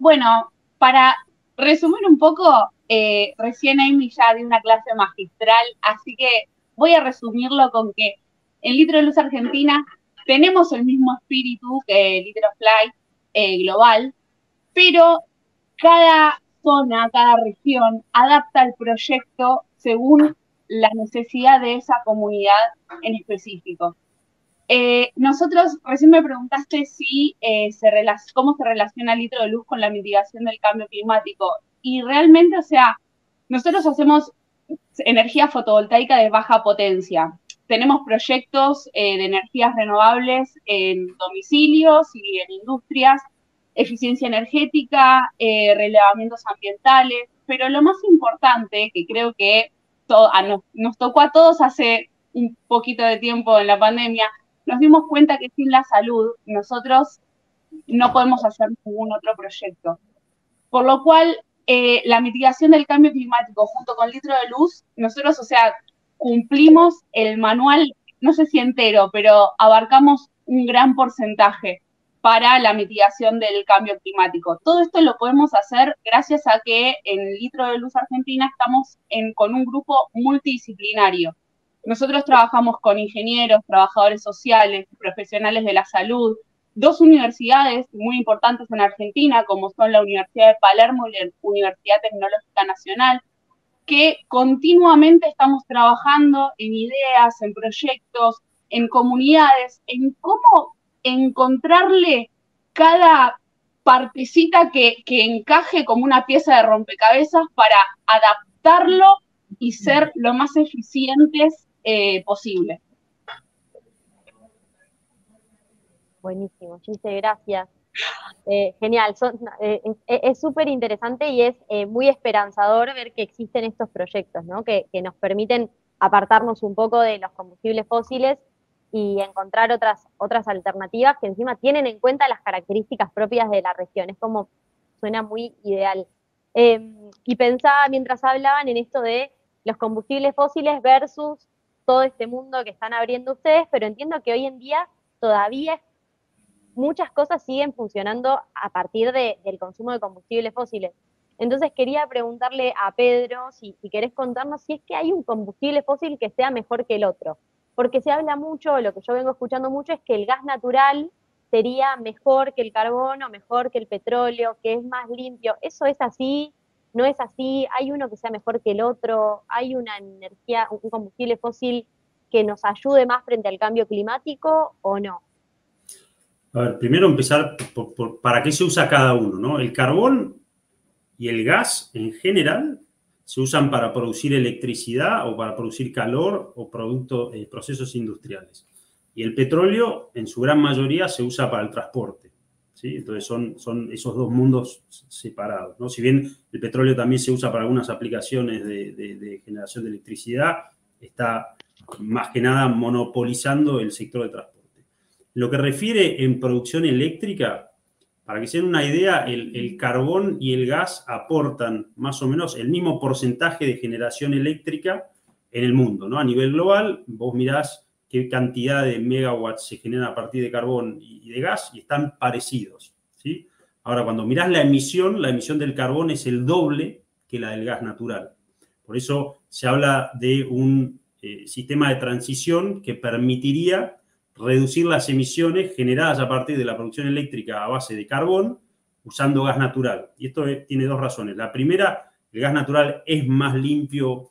Bueno, para resumir un poco, recién Amy ya dio una clase magistral, así que voy a resumirlo con que en Litro de Luz Argentina tenemos el mismo espíritu que Litro Fly global, pero cada zona, cada región, adapta el proyecto según la necesidad de esa comunidad en específico. Nosotros, recién me preguntaste si cómo se relaciona el litro de luz con la mitigación del cambio climático. Y realmente, o sea, nosotros hacemos energía fotovoltaica de baja potencia. Tenemos proyectos de energías renovables en domicilios y en industrias, eficiencia energética, relevamientos ambientales, pero lo más importante, que creo que nos tocó a todos hace un poquito de tiempo en la pandemia, nos dimos cuenta que sin la salud nosotros no podemos hacer ningún otro proyecto. Por lo cual, la mitigación del cambio climático junto con litro de luz, nosotros, o sea, cumplimos el manual, no sé si entero, pero abarcamos un gran porcentaje para la mitigación del cambio climático. Todo esto lo podemos hacer gracias a que en Litro de Luz Argentina estamos con un grupo multidisciplinario. Nosotros trabajamos con ingenieros, trabajadores sociales, profesionales de la salud, 2 universidades muy importantes en Argentina, como son la Universidad de Palermo y la Universidad Tecnológica Nacional, que continuamente estamos trabajando en ideas, en proyectos, en comunidades, en cómo encontrarle cada partecita que encaje como una pieza de rompecabezas para adaptarlo y ser lo más eficientes posible. Buenísimo, Gise, gracias. Genial, es súper interesante y es muy esperanzador ver que existen estos proyectos, ¿no? Que nos permiten apartarnos un poco de los combustibles fósiles y encontrar otras alternativas que encima tienen en cuenta las características propias de la región. Es como, suena muy ideal. Y pensaba mientras hablaban en esto de los combustibles fósiles versus todo este mundo que están abriendo ustedes, pero entiendo que hoy en día todavía muchas cosas siguen funcionando a partir del consumo de combustibles fósiles. Entonces quería preguntarle a Pedro si querés contarnos si es que hay un combustible fósil que sea mejor que el otro. Porque se habla mucho, lo que yo vengo escuchando mucho es que el gas natural sería mejor que el carbón o mejor que el petróleo, que es más limpio. ¿Eso es así? ¿No es así? ¿Hay uno que sea mejor que el otro? ¿Hay una energía, un combustible fósil que nos ayude más frente al cambio climático o no? A ver, primero empezar para qué se usa cada uno, ¿no? El carbón y el gas en general se usan para producir electricidad o para producir calor o procesos industriales. Y el petróleo, en su gran mayoría, se usa para el transporte, ¿sí? Entonces son esos dos mundos separados, ¿no? Si bien el petróleo también se usa para algunas aplicaciones de generación de electricidad, está más que nada monopolizando el sector de transporte. Lo que refiere en producción eléctrica, para que se den una idea, el carbón y el gas aportan más o menos el mismo porcentaje de generación eléctrica en el mundo, ¿no? A nivel global, vos mirás qué cantidad de megawatts se generan a partir de carbón y de gas y están parecidos, ¿sí? Ahora, cuando mirás la emisión del carbón es el doble que la del gas natural. Por eso se habla de un sistema de transición que permitiría reducir las emisiones generadas a partir de la producción eléctrica a base de carbón usando gas natural. Y esto tiene 2 razones. La primera, el gas natural es más limpio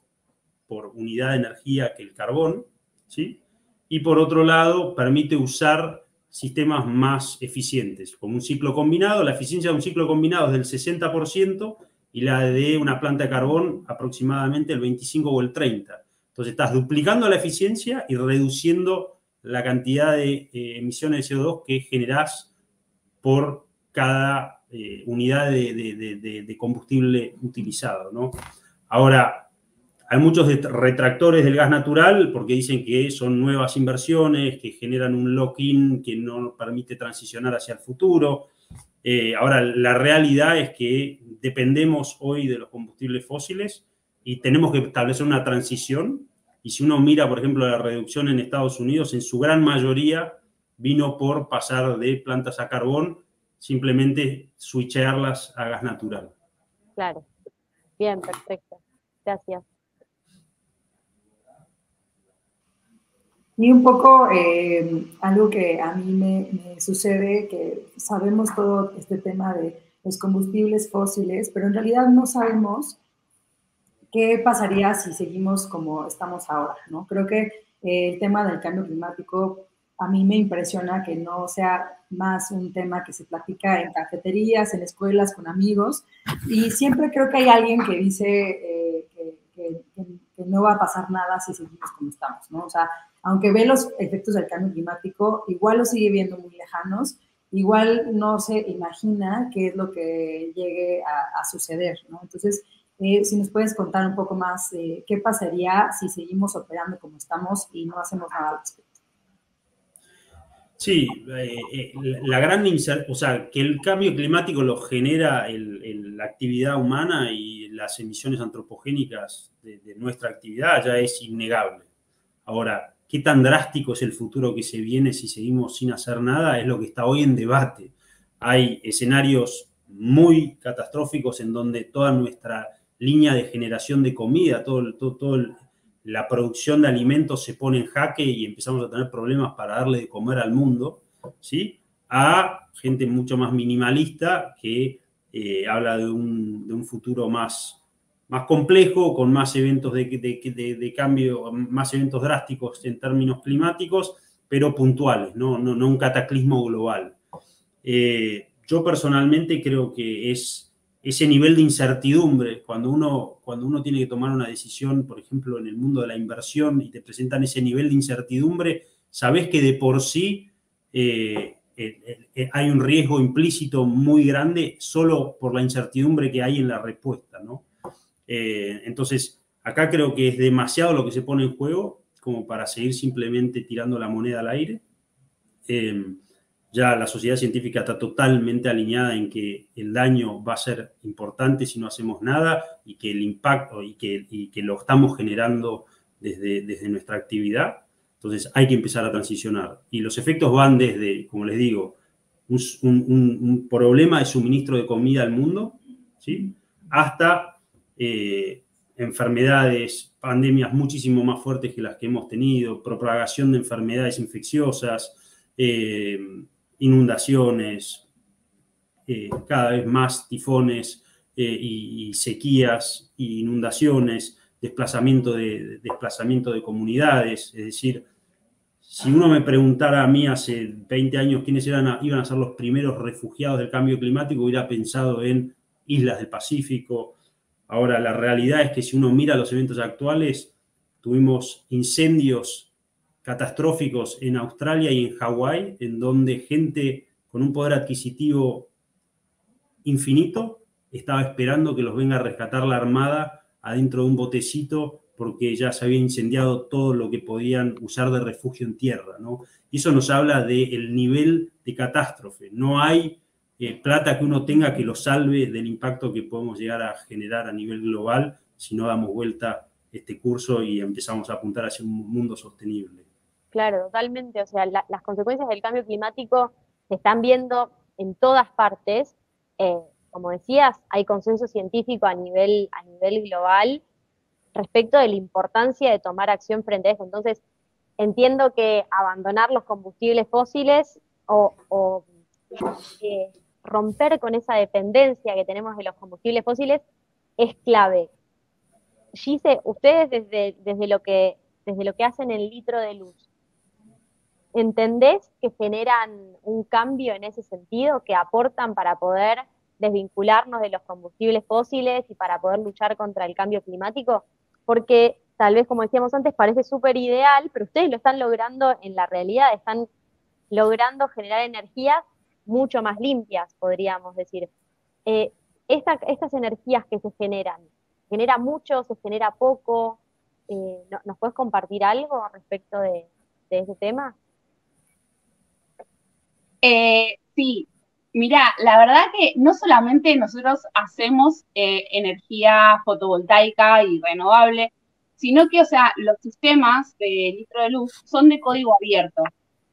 por unidad de energía que el carbón, ¿sí? Y por otro lado, permite usar sistemas más eficientes. Como un ciclo combinado, la eficiencia de un ciclo combinado es del 60% y la de una planta de carbón aproximadamente el 25 o el 30%. Entonces estás duplicando la eficiencia y reduciendo la cantidad de emisiones de CO2 que generás por cada unidad de combustible utilizado, ¿no? Ahora, hay muchos retractores del gas natural porque dicen que son nuevas inversiones, que generan un lock-in que no permite transicionar hacia el futuro. Ahora, la realidad es que dependemos hoy de los combustibles fósiles y tenemos que establecer una transición. Y si uno mira, por ejemplo, la reducción en Estados Unidos, en su gran mayoría vino por pasar de plantas a carbón, simplemente switchearlas a gas natural. Claro. Bien, perfecto. Gracias. Y un poco algo que a mí me sucede, que sabemos todo este tema de los combustibles fósiles, pero en realidad no sabemos qué pasaría si seguimos como estamos ahora, ¿no? Creo que el tema del cambio climático a mí me impresiona que no sea más un tema que se platica en cafeterías, en escuelas, con amigos, y siempre creo que hay alguien que dice que no va a pasar nada si seguimos como estamos, ¿no? O sea, aunque ve los efectos del cambio climático, igual los sigue viendo muy lejanos, igual no se imagina qué es lo que llegue a suceder, ¿no? Entonces, si nos puedes contar un poco más qué pasaría si seguimos operando como estamos y no hacemos nada al respecto. Sí, la gran o sea, que el cambio climático lo genera la actividad humana y las emisiones antropogénicas de nuestra actividad ya es innegable. Ahora, ¿qué tan drástico es el futuro que se viene si seguimos sin hacer nada? Es lo que está hoy en debate. Hay escenarios muy catastróficos en donde toda nuestra línea de generación de comida, la producción de alimentos se pone en jaque y empezamos a tener problemas para darle de comer al mundo, ¿sí? A gente mucho más minimalista que habla de un futuro más complejo, con más eventos de cambio, más eventos drásticos en términos climáticos, pero puntuales, no un cataclismo global. Yo personalmente creo que es ese nivel de incertidumbre, cuando uno tiene que tomar una decisión, por ejemplo, en el mundo de la inversión, y te presentan ese nivel de incertidumbre, sabés que de por sí hay un riesgo implícito muy grande solo por la incertidumbre que hay en la respuesta, ¿no? Entonces, acá creo que es demasiado lo que se pone en juego como para seguir simplemente tirando la moneda al aire. Ya la sociedad científica está totalmente alineada en que el daño va a ser importante si no hacemos nada y que el impacto y que lo estamos generando desde nuestra actividad. Entonces hay que empezar a transicionar. Y los efectos van desde, como les digo, un problema de suministro de comida al mundo, ¿sí? Hasta enfermedades, pandemias muchísimo más fuertes que las que hemos tenido, propagación de enfermedades infecciosas, inundaciones, cada vez más tifones y sequías e inundaciones, desplazamiento de comunidades. Es decir, si uno me preguntara a mí hace 20 años quiénes iban a ser los primeros refugiados del cambio climático, hubiera pensado en islas del Pacífico. Ahora, la realidad es que si uno mira los eventos actuales, tuvimos incendios catastróficos en Australia y en Hawái, en donde gente con un poder adquisitivo infinito estaba esperando que los venga a rescatar la Armada adentro de un botecito porque ya se había incendiado todo lo que podían usar de refugio en tierra, ¿no? Y eso nos habla del nivel de catástrofe. No hay plata que uno tenga que lo salve del impacto que podemos llegar a generar a nivel global si no damos vuelta este curso y empezamos a apuntar hacia un mundo sostenible. Claro, totalmente. O sea, las consecuencias del cambio climático se están viendo en todas partes. Como decías, hay consenso científico a nivel global respecto de la importancia de tomar acción frente a esto. Entonces, entiendo que abandonar los combustibles fósiles o romper con esa dependencia que tenemos de los combustibles fósiles es clave. Gise, ustedes desde lo que hacen en litro de luz, ¿entendés que generan un cambio en ese sentido, que aportan para poder desvincularnos de los combustibles fósiles y para poder luchar contra el cambio climático? Porque tal vez, como decíamos antes, parece súper ideal, pero ustedes lo están logrando en la realidad, están logrando generar energías mucho más limpias, podríamos decir. Estas energías que se generan, ¿genera mucho, se genera poco? ¿Nos puedes compartir algo respecto de ese tema? Sí, mira, la verdad que no solamente nosotros hacemos energía fotovoltaica y renovable, sino que, o sea, los sistemas de litro de luz son de código abierto.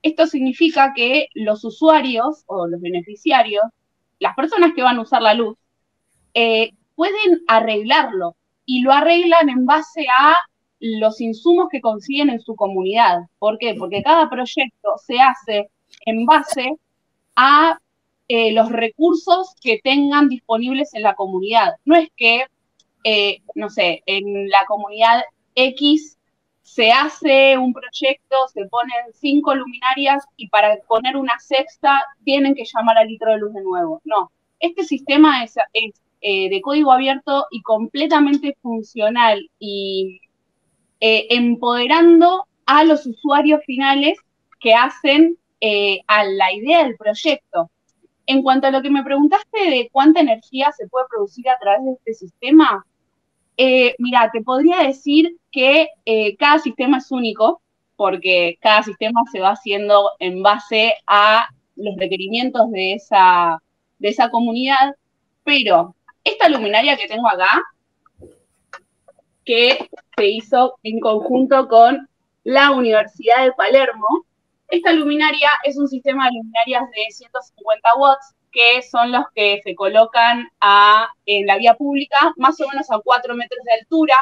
Esto significa que los usuarios o los beneficiarios, las personas que van a usar la luz, pueden arreglarlo y lo arreglan en base a los insumos que consiguen en su comunidad. ¿Por qué? Porque cada proyecto se hace en base a los recursos que tengan disponibles en la comunidad. No es que, no sé, en la comunidad X se hace un proyecto, se ponen 5 luminarias y para poner una sexta tienen que llamar al litro de luz de nuevo. No, este sistema es de código abierto y completamente funcional y empoderando a los usuarios finales que hacen a la idea del proyecto. En cuanto a lo que me preguntaste de cuánta energía se puede producir a través de este sistema, mira, te podría decir que cada sistema es único, porque cada sistema se va haciendo en base a los requerimientos de esa comunidad, pero esta luminaria que tengo acá, que se hizo en conjunto con la Universidad de Palermo, esta luminaria es un sistema de luminarias de 150 watts, que son los que se colocan en la vía pública, más o menos a 4 metros de altura,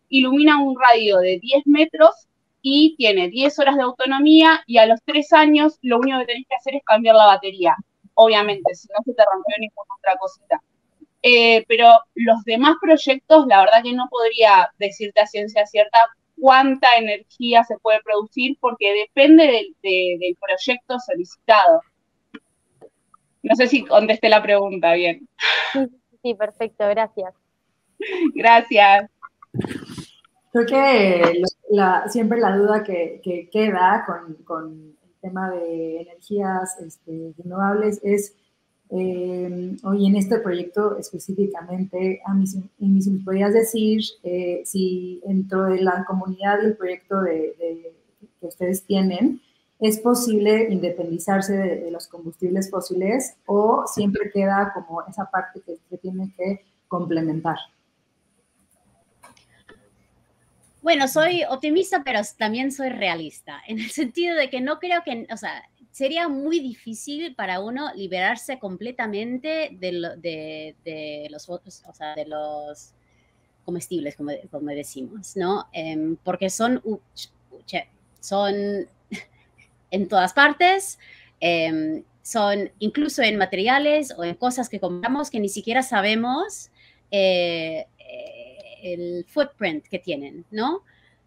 ilumina un radio de 10 metros y tiene 10 horas de autonomía y a los 3 años lo único que tenés que hacer es cambiar la batería. Obviamente, si no se te rompió ninguna otra cosita. Pero los demás proyectos, la verdad que no podría decirte a ciencia cierta cuánta energía se puede producir porque depende del proyecto solicitado. No sé si contesté la pregunta bien. Sí, perfecto, gracias. Gracias. Creo que siempre la duda que queda con el tema de energías renovables es, hoy en este proyecto específicamente, me podrías decir si dentro de la comunidad del proyecto que ustedes tienen, ¿es posible independizarse de los combustibles fósiles o siempre queda como esa parte que se tiene que complementar? Bueno, soy optimista, pero también soy realista, en el sentido de que no creo que, o sea, sería muy difícil para uno liberarse completamente de los comestibles, como decimos, ¿no? Porque son en todas partes, son incluso en materiales o en cosas que compramos que ni siquiera sabemos el footprint que tienen, ¿no?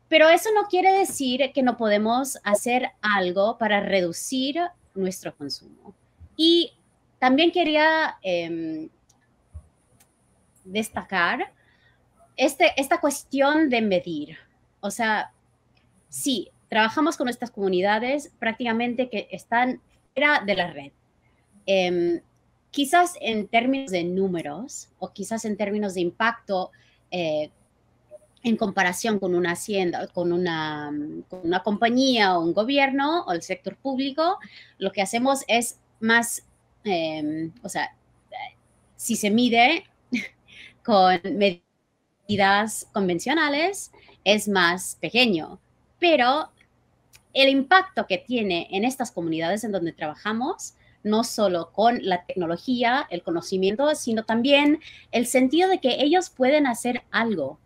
Pero eso no quiere decir que no podemos hacer algo para reducir nuestro consumo. Y también quería destacar esta cuestión de medir. O sea, sí, trabajamos con estas comunidades prácticamente que están fuera de la red. Quizás en términos de números o quizás en términos de impacto en comparación con una hacienda, con una compañía o un gobierno o el sector público, lo que hacemos es más, o sea, si se mide con medidas convencionales, es más pequeño, pero el impacto que tiene en estas comunidades en donde trabajamos, no solo con la tecnología, el conocimiento, sino también el sentido de que ellos pueden hacer algo.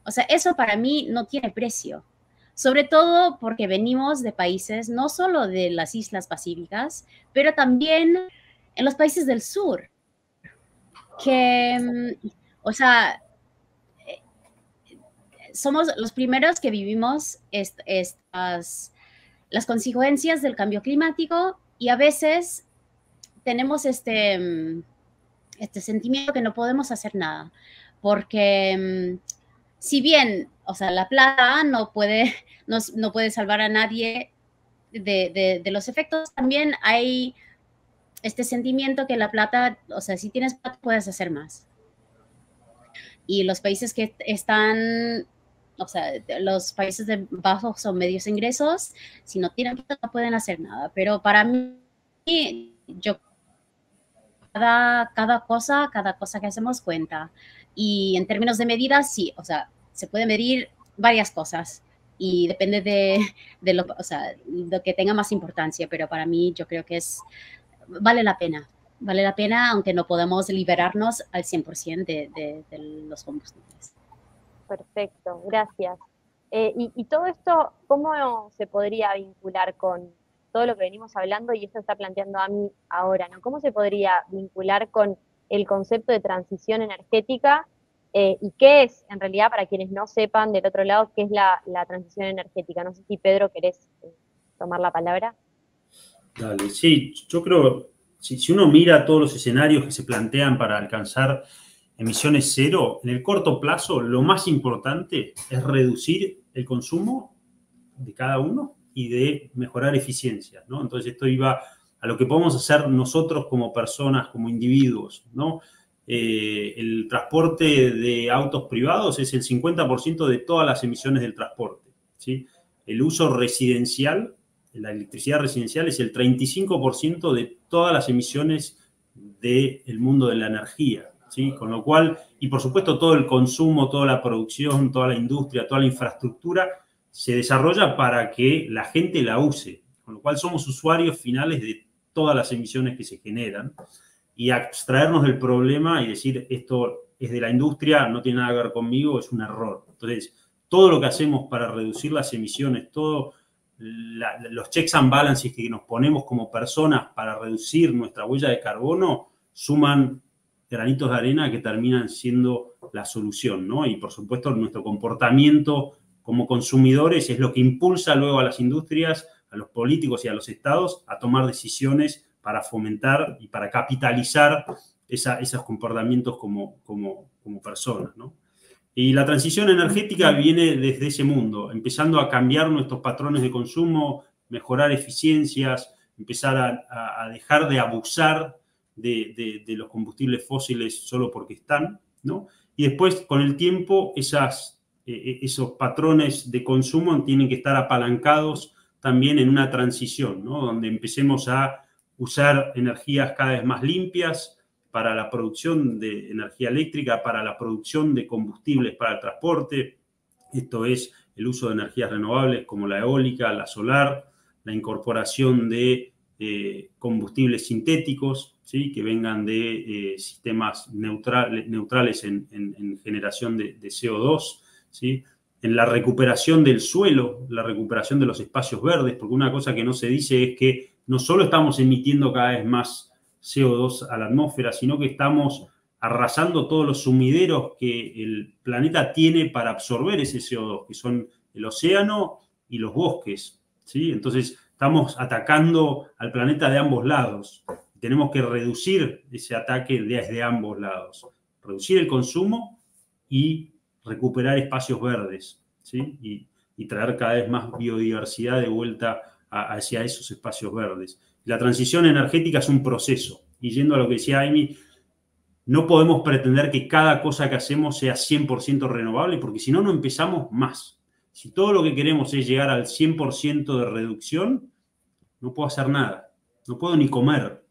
O sea, eso para mí no tiene precio, sobre todo porque venimos de países, no solo de las Islas Pacíficas, pero también en los países del sur, que, o sea, somos los primeros que vivimos las consecuencias del cambio climático y a veces tenemos este sentimiento que no podemos hacer nada, porque si bien, o sea, la plata no puede salvar a nadie de los efectos, también hay este sentimiento que la plata, o sea, si tienes plata puedes hacer más. Y los países que están, o sea, los países de bajos o medios ingresos, si no tienen plata no pueden hacer nada. Pero para mí, cada cosa que hacemos cuenta. Y en términos de medidas, sí, o sea, se puede medir varias cosas y depende de lo que tenga más importancia, pero para mí yo creo que vale la pena, aunque no podamos liberarnos al 100% de los combustibles. Perfecto, gracias. Y todo esto, ¿cómo se podría vincular con todo lo que venimos hablando y esto está planteando a mí ahora, ¿no? ¿Cómo se podría vincular con el concepto de transición energética y qué es, en realidad, para quienes no sepan del otro lado, qué es la transición energética? No sé si Pedro querés tomar la palabra. Dale, sí, yo creo, si uno mira todos los escenarios que se plantean para alcanzar emisiones cero, en el corto plazo lo más importante es reducir el consumo de cada uno y de mejorar eficiencia, ¿no? Entonces esto iba a lo que podemos hacer nosotros como personas, como individuos, ¿no? El transporte de autos privados es el 50% de todas las emisiones del transporte, ¿sí? El uso residencial, la electricidad residencial, es el 35% de todas las emisiones del mundo de la energía, ¿sí? Con lo cual, y por supuesto todo el consumo, toda la producción, toda la industria, toda la infraestructura se desarrolla para que la gente la use, con lo cual somos usuarios finales de todas las emisiones que se generan, y abstraernos del problema y decir esto es de la industria, no tiene nada que ver conmigo, es un error. Entonces, todo lo que hacemos para reducir las emisiones, todos los checks and balances que nos ponemos como personas para reducir nuestra huella de carbono, suman granitos de arena que terminan siendo la solución, ¿no? Y por supuesto nuestro comportamiento como consumidores es lo que impulsa luego a las industrias, a los políticos y a los estados a tomar decisiones para fomentar y para capitalizar esos comportamientos como personas, ¿no? Y la transición energética viene desde ese mundo, empezando a cambiar nuestros patrones de consumo, mejorar eficiencias, empezar a dejar de abusar de los combustibles fósiles solo porque están, ¿no? Y después, con el tiempo, esos patrones de consumo tienen que estar apalancados también en una transición, ¿no? Donde empecemos a usar energías cada vez más limpias para la producción de energía eléctrica, para la producción de combustibles para el transporte. Esto es el uso de energías renovables como la eólica, la solar, la incorporación de combustibles sintéticos, ¿sí? Que vengan de sistemas neutrales en generación de CO2, ¿sí? En la recuperación del suelo, la recuperación de los espacios verdes, porque una cosa que no se dice es que no solo estamos emitiendo cada vez más CO2 a la atmósfera, sino que estamos arrasando todos los sumideros que el planeta tiene para absorber ese CO2, que son el océano y los bosques, ¿sí? Entonces, estamos atacando al planeta de ambos lados. Tenemos que reducir ese ataque desde ambos lados. Reducir el consumo y recuperar espacios verdes, ¿sí? Y traer cada vez más biodiversidad de vuelta hacia esos espacios verdes. La transición energética es un proceso. Y yendo a lo que decía Amy, no podemos pretender que cada cosa que hacemos sea 100% renovable, porque si no, no empezamos más. Si todo lo que queremos es llegar al 100% de reducción, no puedo hacer nada. No puedo ni comer,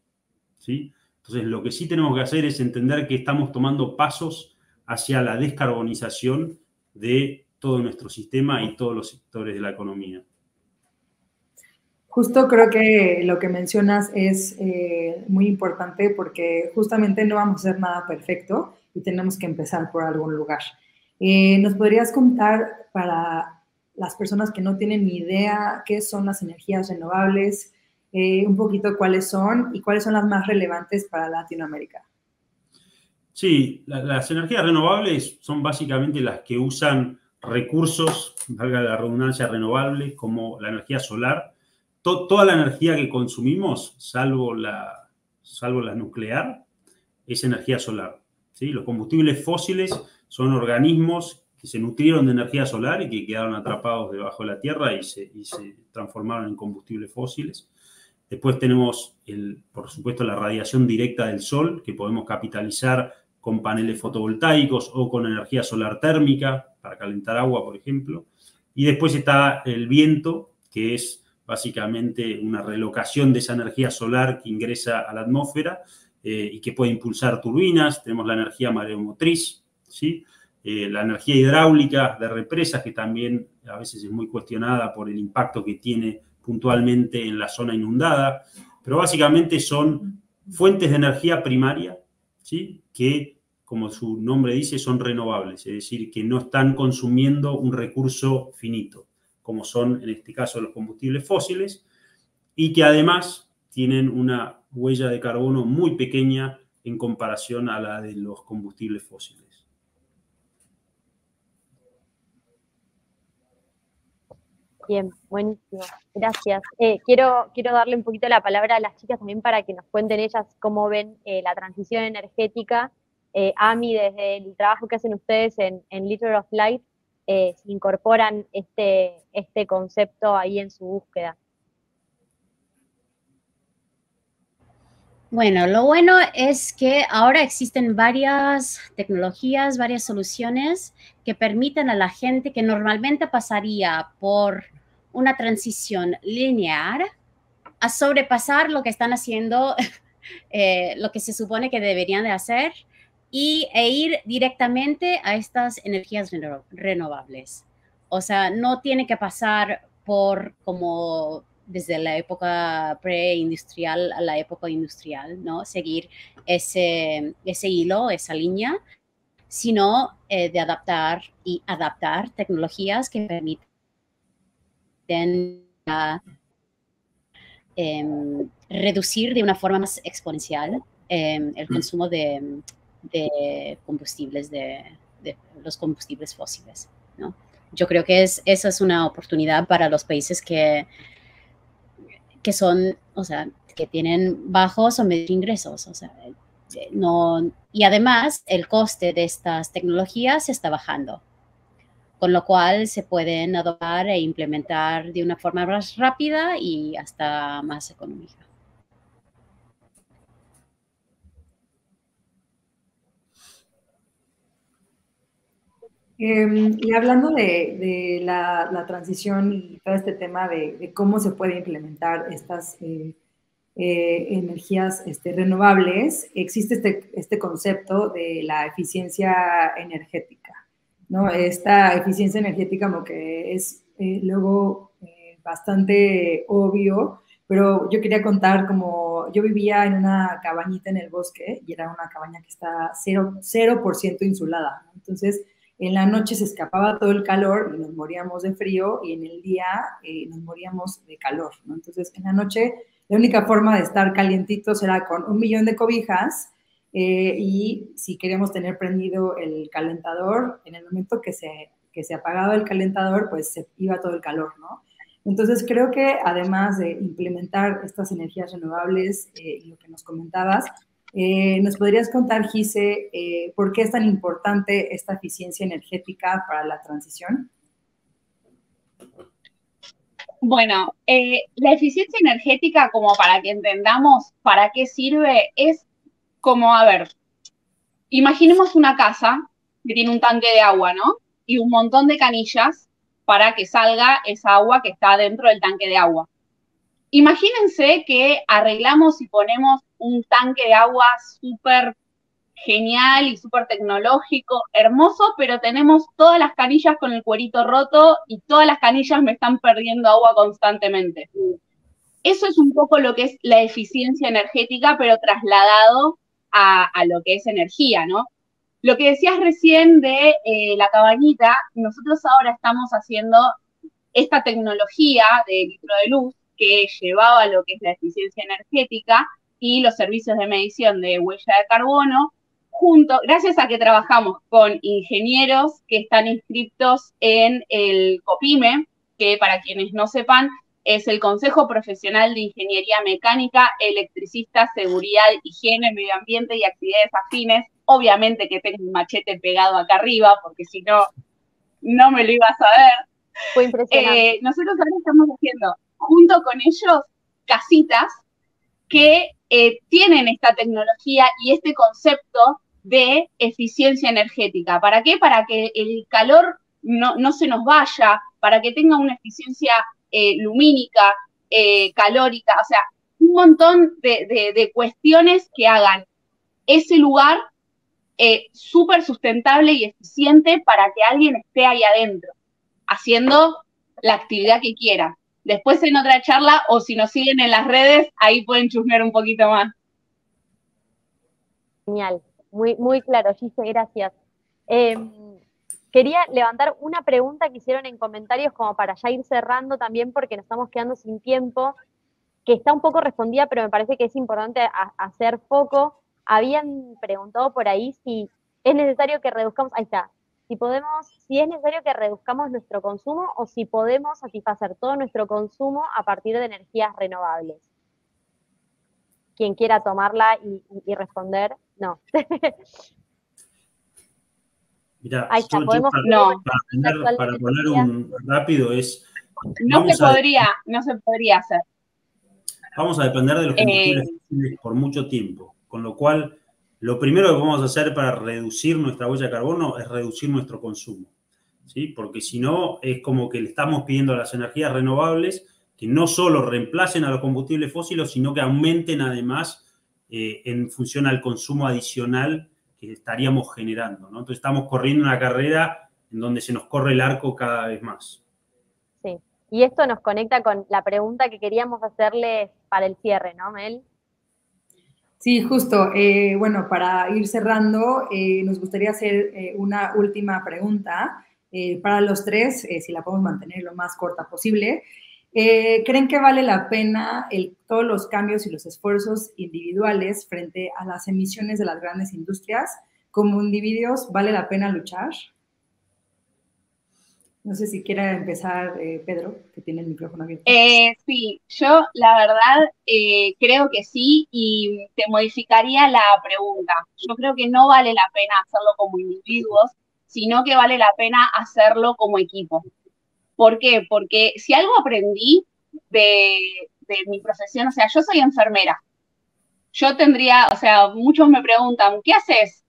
¿sí? Entonces, lo que sí tenemos que hacer es entender que estamos tomando pasos hacia la descarbonización de todo nuestro sistema y todos los sectores de la economía. Justo creo que lo que mencionas es muy importante porque justamente no vamos a hacer nada perfecto y tenemos que empezar por algún lugar. ¿Nos podrías contar para las personas que no tienen ni idea qué son las energías renovables, un poquito cuáles son y cuáles son las más relevantes para Latinoamérica? Sí, las energías renovables son básicamente las que usan recursos, valga la redundancia, renovables, como la energía solar. Toda la energía que consumimos, salvo la nuclear, es energía solar, ¿sí? Los combustibles fósiles son organismos que se nutrieron de energía solar y que quedaron atrapados debajo de la tierra y se transformaron en combustibles fósiles. Después tenemos, por supuesto, la radiación directa del sol, que podemos capitalizar con paneles fotovoltaicos o con energía solar térmica para calentar agua, por ejemplo. Y después está el viento, que es básicamente una relocación de esa energía solar que ingresa a la atmósfera y que puede impulsar turbinas. Tenemos la energía mareomotriz, ¿sí? La energía hidráulica de represas, que también a veces es muy cuestionada por el impacto que tiene puntualmente en la zona inundada. Pero básicamente son fuentes de energía primaria, ¿sí? Que, como su nombre dice, son renovables, es decir, que no están consumiendo un recurso finito, como son, en este caso, los combustibles fósiles. y que además tienen una huella de carbono muy pequeña en comparación a la de los combustibles fósiles. Bien, buenísimo. Gracias. Quiero darle un poquito la palabra a las chicas también para que nos cuenten ellas cómo ven la transición energética. Ami, desde el trabajo que hacen ustedes en Liter of Light, si incorporan este concepto ahí en su búsqueda. Bueno, lo bueno es que ahora existen varias tecnologías, varias soluciones que permiten a la gente que normalmente pasaría por una transición lineal a sobrepasar lo que están haciendo, lo que se supone que deberían de hacer, e ir directamente a estas energías renovables. O sea, no tiene que pasar por como desde la época preindustrial a la época industrial, ¿no? Seguir ese hilo, esa línea, sino de adaptar tecnologías que permiten reducir de una forma más exponencial el consumo de combustibles, de los combustibles fósiles, ¿no? Yo creo que esa es una oportunidad para los países que son, o sea, que tienen bajos o medios ingresos, o sea, no, y además el coste de estas tecnologías está bajando, con lo cual se pueden adoptar e implementar de una forma más rápida y hasta más económica. Y hablando de la transición y todo este tema de cómo se puede implementar estas energías renovables, existe este concepto de la eficiencia energética, ¿no? Esta eficiencia energética como que es luego bastante obvio, pero yo quería contar como yo vivía en una cabañita en el bosque y era una cabaña que está 0% insulada, ¿no? Entonces en la noche se escapaba todo el calor y nos moríamos de frío y en el día nos moríamos de calor, ¿no? Entonces en la noche la única forma de estar calientitos era con 1 millón de cobijas y si queríamos tener prendido el calentador, en el momento que se apagaba el calentador, pues se iba todo el calor, ¿no? Entonces creo que además de implementar estas energías renovables y lo que nos comentabas, ¿nos podrías contar, Gise, por qué es tan importante esta eficiencia energética para la transición? Bueno, la eficiencia energética, como para que entendamos para qué sirve, es como, a ver, imaginemos una casa que tiene un tanque de agua, ¿no? Y un montón de canillas para que salga esa agua que está dentro del tanque de agua. Imagínense que arreglamos y ponemos un tanque de agua súper genial y súper tecnológico, hermoso, pero tenemos todas las canillas con el cuerito roto y todas las canillas me están perdiendo agua constantemente. Eso es un poco lo que es la eficiencia energética, pero trasladado a lo que es energía, ¿no? Lo que decías recién de la cabañita, nosotros ahora estamos haciendo esta tecnología de litro de luz que llevaba lo que es la eficiencia energética y los servicios de medición de huella de carbono, gracias a que trabajamos con ingenieros que están inscritos en el COPIME, que para quienes no sepan, es el Consejo Profesional de Ingeniería Mecánica, Electricistas, Seguridad, Higiene, Medio Ambiente y Actividades Afines. Obviamente que tengo un machete pegado acá arriba, porque si no, no me lo iba a saber. Fue impresionante. Nosotros ahora estamos haciendo, junto con ellos, casitas que tienen esta tecnología y este concepto de eficiencia energética. ¿Para qué? Para que el calor no se nos vaya, para que tenga una eficiencia lumínica, calórica, o sea, un montón de cuestiones que hagan ese lugar súper sustentable y eficiente para que alguien esté ahí adentro, haciendo la actividad que quiera. Después en otra charla, o si nos siguen en las redes, ahí pueden chusmear un poquito más. Genial, muy, muy claro, Gise, gracias. Quería levantar una pregunta que hicieron en comentarios como para ya ir cerrando también porque nos estamos quedando sin tiempo. que está un poco respondida, pero me parece que es importante hacer foco. Habían preguntado por ahí si es necesario que reduzcamos, ahí está, si es necesario que reduzcamos nuestro consumo o si podemos satisfacer todo nuestro consumo a partir de energías renovables. Quien quiera tomarla y responder, no. Mirá, ahí está, podemos... para poner un rápido es... No se podría hacer. Vamos a depender de los combustibles fósiles por mucho tiempo, con lo cual lo primero que vamos a hacer para reducir nuestra huella de carbono es reducir nuestro consumo, ¿sí? Porque si no, es como que le estamos pidiendo a las energías renovables que no solo reemplacen a los combustibles fósiles, sino que aumenten además en función al consumo adicional que estaríamos generando, ¿no? Entonces estamos corriendo una carrera en donde se nos corre el arco cada vez más. Sí, y esto nos conecta con la pregunta que queríamos hacerle para el cierre, ¿no, Mel? Sí, justo. Bueno, para ir cerrando, nos gustaría hacer una última pregunta para los tres, si la podemos mantener lo más corta posible. ¿Creen que vale la pena todos los cambios y los esfuerzos individuales frente a las emisiones de las grandes industrias? Como individuos, ¿vale la pena luchar? No sé si quiera empezar Pedro, que tiene el micrófono abierto. Sí, yo la verdad creo que sí, y te modificaría la pregunta. Yo creo que no vale la pena hacerlo como individuos, sino que vale la pena hacerlo como equipo. ¿Por qué? Porque si algo aprendí de mi profesión, o sea, yo soy enfermera. Yo tendría, o sea, muchos me preguntan, ¿qué haces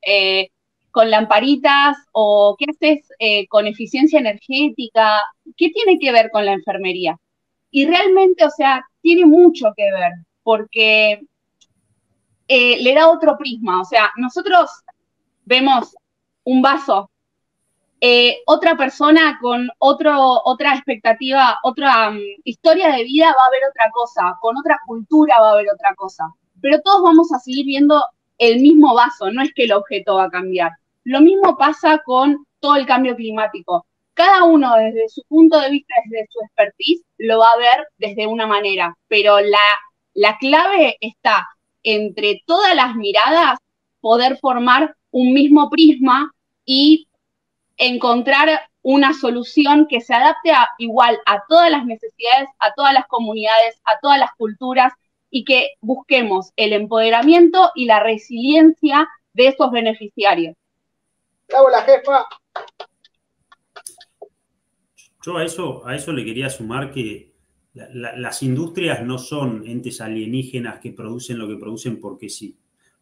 con lamparitas o qué haces con eficiencia energética? ¿Qué tiene que ver con la enfermería? Y realmente, o sea, tiene mucho que ver, porque le da otro prisma. O sea, nosotros vemos un vaso, otra persona con otra expectativa, otra historia de vida va a ver otra cosa, con otra cultura va a ver otra cosa. Pero todos vamos a seguir viendo el mismo vaso, no es que el objeto va a cambiar. Lo mismo pasa con todo el cambio climático. Cada uno desde su punto de vista, desde su expertise, lo va a ver desde una manera, pero la clave está entre todas las miradas poder formar un mismo prisma y encontrar una solución que se adapte igual a todas las necesidades, a todas las comunidades, a todas las culturas, y que busquemos el empoderamiento y la resiliencia de estos beneficiarios. ¡Bravo, la jefa! Yo a eso le quería sumar que las industrias no son entes alienígenas que producen lo que producen porque sí.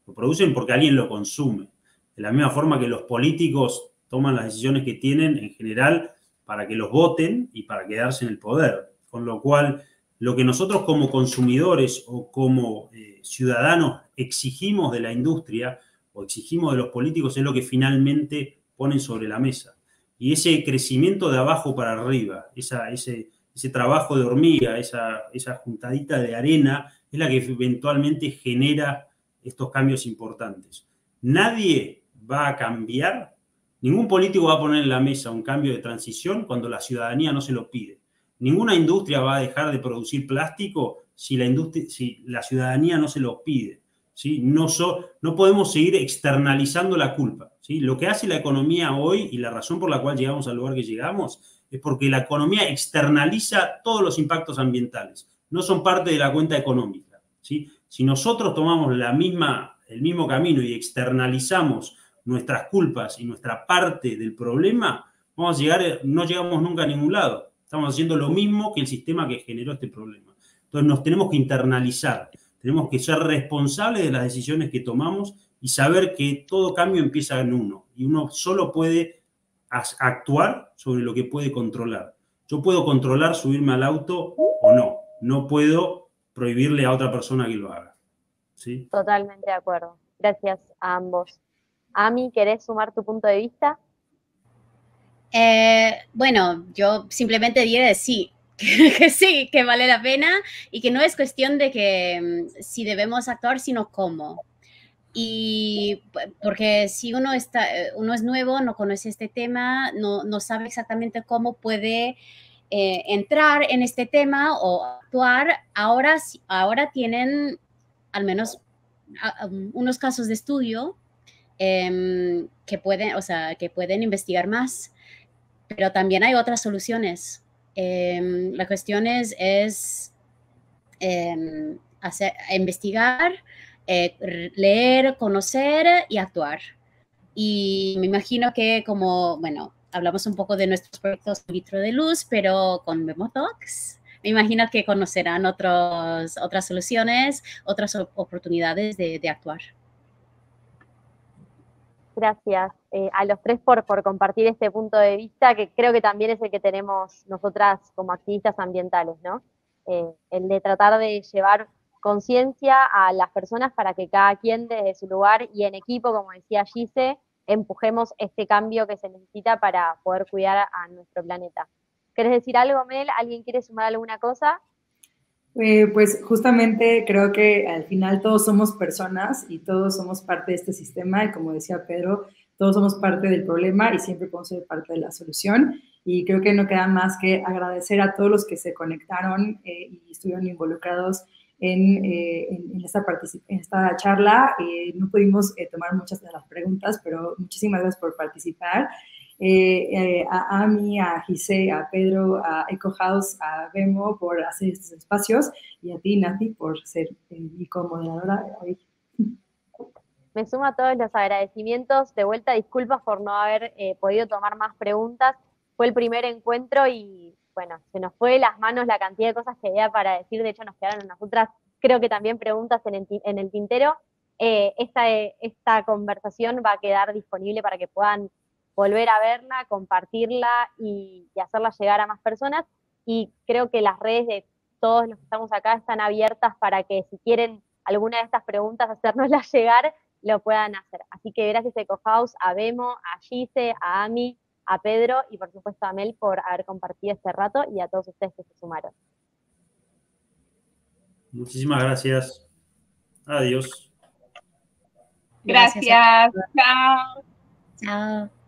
Lo producen porque alguien lo consume. De la misma forma que los políticos toman las decisiones que tienen en general para que los voten y para quedarse en el poder. Con lo cual, lo que nosotros como consumidores o como ciudadanos exigimos de la industria o exigimos de los políticos es lo que finalmente ponen sobre la mesa. Y ese crecimiento de abajo para arriba, ese trabajo de hormiga, esa juntadita de arena, es la que eventualmente genera estos cambios importantes. Nadie va a cambiar, ningún político va a poner en la mesa un cambio de transición cuando la ciudadanía no se lo pide. Ninguna industria va a dejar de producir plástico si la ciudadanía no se lo pide, ¿sí? No podemos seguir externalizando la culpa, ¿sí? Lo que hace la economía hoy y la razón por la cual llegamos al lugar que llegamos es porque la economía externaliza todos los impactos ambientales, no son parte de la cuenta económica, ¿sí? Si nosotros tomamos el mismo camino y externalizamos nuestras culpas y nuestra parte del problema, no llegamos nunca a ningún lado. Estamos haciendo lo mismo que el sistema que generó este problema. Entonces nos tenemos que internalizar, tenemos que ser responsables de las decisiones que tomamos y saber que todo cambio empieza en uno. Y uno solo puede actuar sobre lo que puede controlar. Yo puedo controlar subirme al auto o no. No puedo prohibirle a otra persona que lo haga. ¿Sí? Totalmente de acuerdo. Gracias a ambos. Ami, ¿querés sumar tu punto de vista? Bueno, yo simplemente diré sí, que sí, que vale la pena y que no es cuestión de que si debemos actuar, sino cómo. Y porque si uno es nuevo, no conoce este tema, no sabe exactamente cómo puede entrar en este tema o actuar, ahora tienen al menos unos casos de estudio que pueden investigar más, pero también hay otras soluciones. La cuestión es investigar, leer, conocer y actuar. Y me imagino que hablamos un poco de nuestros proyectos in vitro de luz, pero con VemoTalks, me imagino que conocerán otras soluciones, otras oportunidades de actuar. Gracias a los tres por compartir este punto de vista, que creo que también es el que tenemos nosotras como activistas ambientales, ¿no? El de tratar de llevar conciencia a las personas para que cada quien desde su lugar y en equipo, como decía Gise, empujemos este cambio que se necesita para poder cuidar a nuestro planeta. ¿Querés decir algo, Mel? ¿Alguien quiere sumar alguna cosa? Pues justamente creo que al final todos somos personas y todos somos parte de este sistema y como decía Pedro, todos somos parte del problema y siempre podemos ser parte de la solución y creo que no queda más que agradecer a todos los que se conectaron y estuvieron involucrados en esta charla. No pudimos tomar muchas de las preguntas, pero muchísimas gracias por participar. A Ami, a Gise, a Pedro, a EcoHouse, a Vemo por hacer estos espacios y a ti, Nati, por ser mi co-moderadora hoy. Me sumo a todos los agradecimientos. De vuelta, disculpas por no haber podido tomar más preguntas. Fue el primer encuentro y, bueno, se nos fue de las manos la cantidad de cosas que había para decir. De hecho, nos quedaron unas otras, creo que también preguntas en el tintero. Esta conversación va a quedar disponible para que puedan volver a verla, compartirla y hacerla llegar a más personas. Y creo que las redes de todos los que estamos acá están abiertas para que si quieren alguna de estas preguntas hacérnoslas llegar, lo puedan hacer. Así que gracias a EcoHouse, a Vemo, a Gise, a Ami, a Pedro y por supuesto a Mel por haber compartido este rato y a todos ustedes que se sumaron. Muchísimas gracias. Adiós. Gracias. Chao. Chao.